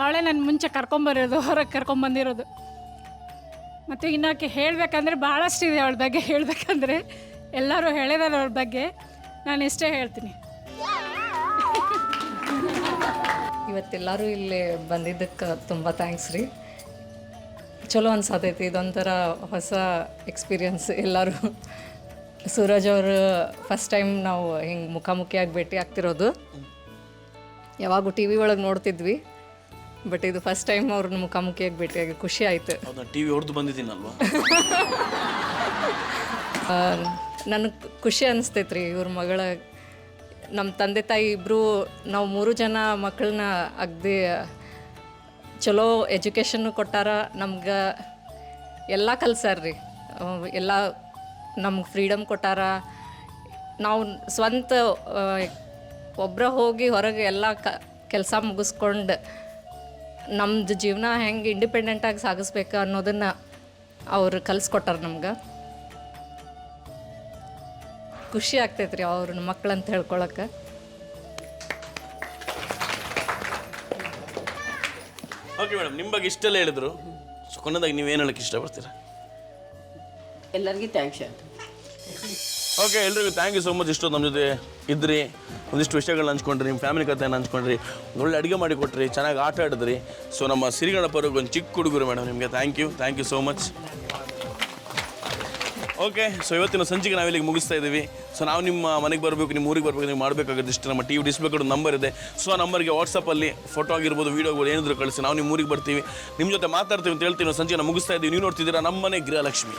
ಅವಳೇ ನನ್ನ ಮುಂಚೆ ಕರ್ಕೊಂಬರೋದು, ಹೊರಗೆ ಕರ್ಕೊಂಬಂದಿರೋದು. ಮತ್ತು ಇನ್ನೊಕ್ಕೆ ಹೇಳಬೇಕಂದ್ರೆ ಭಾಳಷ್ಟಿದೆ ಅವಳ ಬಗ್ಗೆ. ಹೇಳಬೇಕಂದ್ರೆ ಎಲ್ಲರೂ ಹೇಳಿದಾರೆ ಅವಳ ಬಗ್ಗೆ, ನಾನು ಇಷ್ಟೇ ಹೇಳ್ತೀನಿ. ಇವತ್ತೆಲ್ಲರೂ ಇಲ್ಲಿ ಬಂದಿದ್ದಕ್ಕೆ ತುಂಬ ಥ್ಯಾಂಕ್ಸ್ ರೀ. ಚಲೋ ಅನ್ಸತೈತಿ, ಇದೊಂಥರ ಹೊಸ ಎಕ್ಸ್ಪೀರಿಯನ್ಸ್. ಎಲ್ಲರೂ ಸೂರಜ್ ಅವರು ಫಸ್ಟ್ ಟೈಮ್ ನಾವು ಹಿಂಗೆ ಮುಖಾಮುಖಿಯಾಗಿ ಭೇಟಿ ಆಗ್ತಿರೋದು. ಯಾವಾಗೂ ಟಿ ವಿ ಒಳಗೆ ನೋಡ್ತಿದ್ವಿ, ಬಟ್ ಇದು ಫಸ್ಟ್ ಟೈಮ್ ಅವ್ರನ್ನ ಮುಖಾಮುಖಿಯಾಗಿ ಭೇಟಿಯಾಗಿ ಖುಷಿ ಆಯಿತು. ಟಿ ವಿ ಹೊಡೆದು ಬಂದಿದ್ದೀನಲ್ವಾ, ನನಗೆ ಖುಷಿ ಅನಿಸ್ತೈತೆ ರೀ. ಇವ್ರ ಮಗಳ, ನಮ್ಮ ತಂದೆ ತಾಯಿ ಇಬ್ಬರು, ನಾವು 3 ಜನ ಮಕ್ಕಳನ್ನ ಅಗದಿ ಚಲೋ ಎಜುಕೇಷನ್ನು ಕೊಟ್ಟಾರ. ನಮ್ಗೆ ಎಲ್ಲ ಕಲ್ಸಾರ ರೀ, ಎಲ್ಲ ನಮ್ಗೆ ಫ್ರೀಡಮ್ ಕೊಟ್ಟಾರ. ನಾವು ಸ್ವಂತ ಒಬ್ಬರ ಹೋಗಿ ಹೊರಗೆ ಎಲ್ಲ ಕೆಲಸ ಮುಗಿಸ್ಕೊಂಡು ನಮ್ಮದು ಜೀವನ ಹೆಂಗೆ ಇಂಡಿಪೆಂಡೆಂಟಾಗಿ ಸಾಗಿಸ್ಬೇಕು ಅನ್ನೋದನ್ನು ಅವ್ರು ಕಲಿಸ್ಕೊಟ್ಟಾರ ನಮ್ಗೆ. ಖುಷಿ ಆಗ್ತೈತೆ ರೀ ಅವ್ರನ್ನ ಮಕ್ಕಳಂತ ಹೇಳ್ಕೊಳಕ್ಕೆ. ಓಕೆ ಮೇಡಮ್, ನಿಮ್ಮ ಬಗ್ಗೆ ಇಷ್ಟೆಲ್ಲ ಹೇಳಿದ್ರು, ಸೊ ಕೊನೆಯದಾಗಿ ನೀವೇನು ಹೇಳಕ್ಕೆ ಇಷ್ಟಪಡ್ತೀರಾ? ಎಲ್ಲರಿಗೂ ಥ್ಯಾಂಕ್ಸ್. ಓಕೆ, ಎಲ್ರಿಗೂ ಥ್ಯಾಂಕ್ ಯು ಸೋ ಮಚ್. ಇಷ್ಟು ನಮ್ಮ ಜೊತೆ ಇದ್ರಿ, ಒಂದಿಷ್ಟು ವಿಷಯಗಳನ್ನ ಹಂಚ್ಕೊಂಡ್ರಿ, ನಿಮ್ಮ ಫ್ಯಾಮಿಲಿ ಕಥೆಯನ್ನು ಹಂಚ್ಕೊಂಡ್ರಿ, ಒಳ್ಳೆ ಅಡುಗೆ ಮಾಡಿ ಕೊಟ್ರಿ, ಚೆನ್ನಾಗಿ ಆಟ ಆಡಿದ್ರಿ. ಸೊ ನಮ್ಮ ಸಿರಿಗಣಪವ್ರಿಗೆ ಒಂದು ಚಿಕ್ಕ ಹುಡುಗರು ಮೇಡಮ್, ನಿಮಗೆ thank you so much. Okay, so ಇವತ್ತಿನ ಸಂಚಿಕೆ ನಾವಿಲ್ಲಿಗೆ ಮುಗಿಸ್ತಾ ಇದ್ದೀವಿ. ಸೊ ನಾವು ನಿಮ್ಮ ಮನೆಗೆ ಬರಬೇಕು, ನಿಮ್ಮ ಊರಿಗೆ ಬರಬೇಕು, ನೀವು ಮಾಡಬೇಕಾಗುತ್ತೆ ಇಷ್ಟು. ನಮ್ಮ ಟಿ ವಿ ಡಿಸ್ಪ್ಲೇ ಕಡೆ ನಂಬರ್ ಇದೆ. ಸೊ ಆ ನಂಬರ್ಗೆ ವಾಟ್ಸಪ್ಪಲ್ಲಿ ಫೋಟೋ ಆಗಿರ್ಬೋದು, ವೀಡಿಯೋ ಆಗಿರ್ಬೋದು, ಏನಾದರೂ ಕಳಿಸಿ, ನಾವು ನಿಮ್ಮ ಊರಿಗೆ ಬರ್ತೀವಿ, ನಿಮ್ಮ ಜೊತೆ ಮಾತಾಡ್ತೀವಿ ಅಂತ ಹೇಳ್ತೀವಿ. ಸಂಚಿಕೆ ಮುಗಿಸ್ತಾ ಇದ್ದೀವಿ. ನೀವು ನೋಡ್ತಿದ್ದೀರಾ ನಮ್ಮನೆ ಗೃಹಲಕ್ಷ್ಮಿ.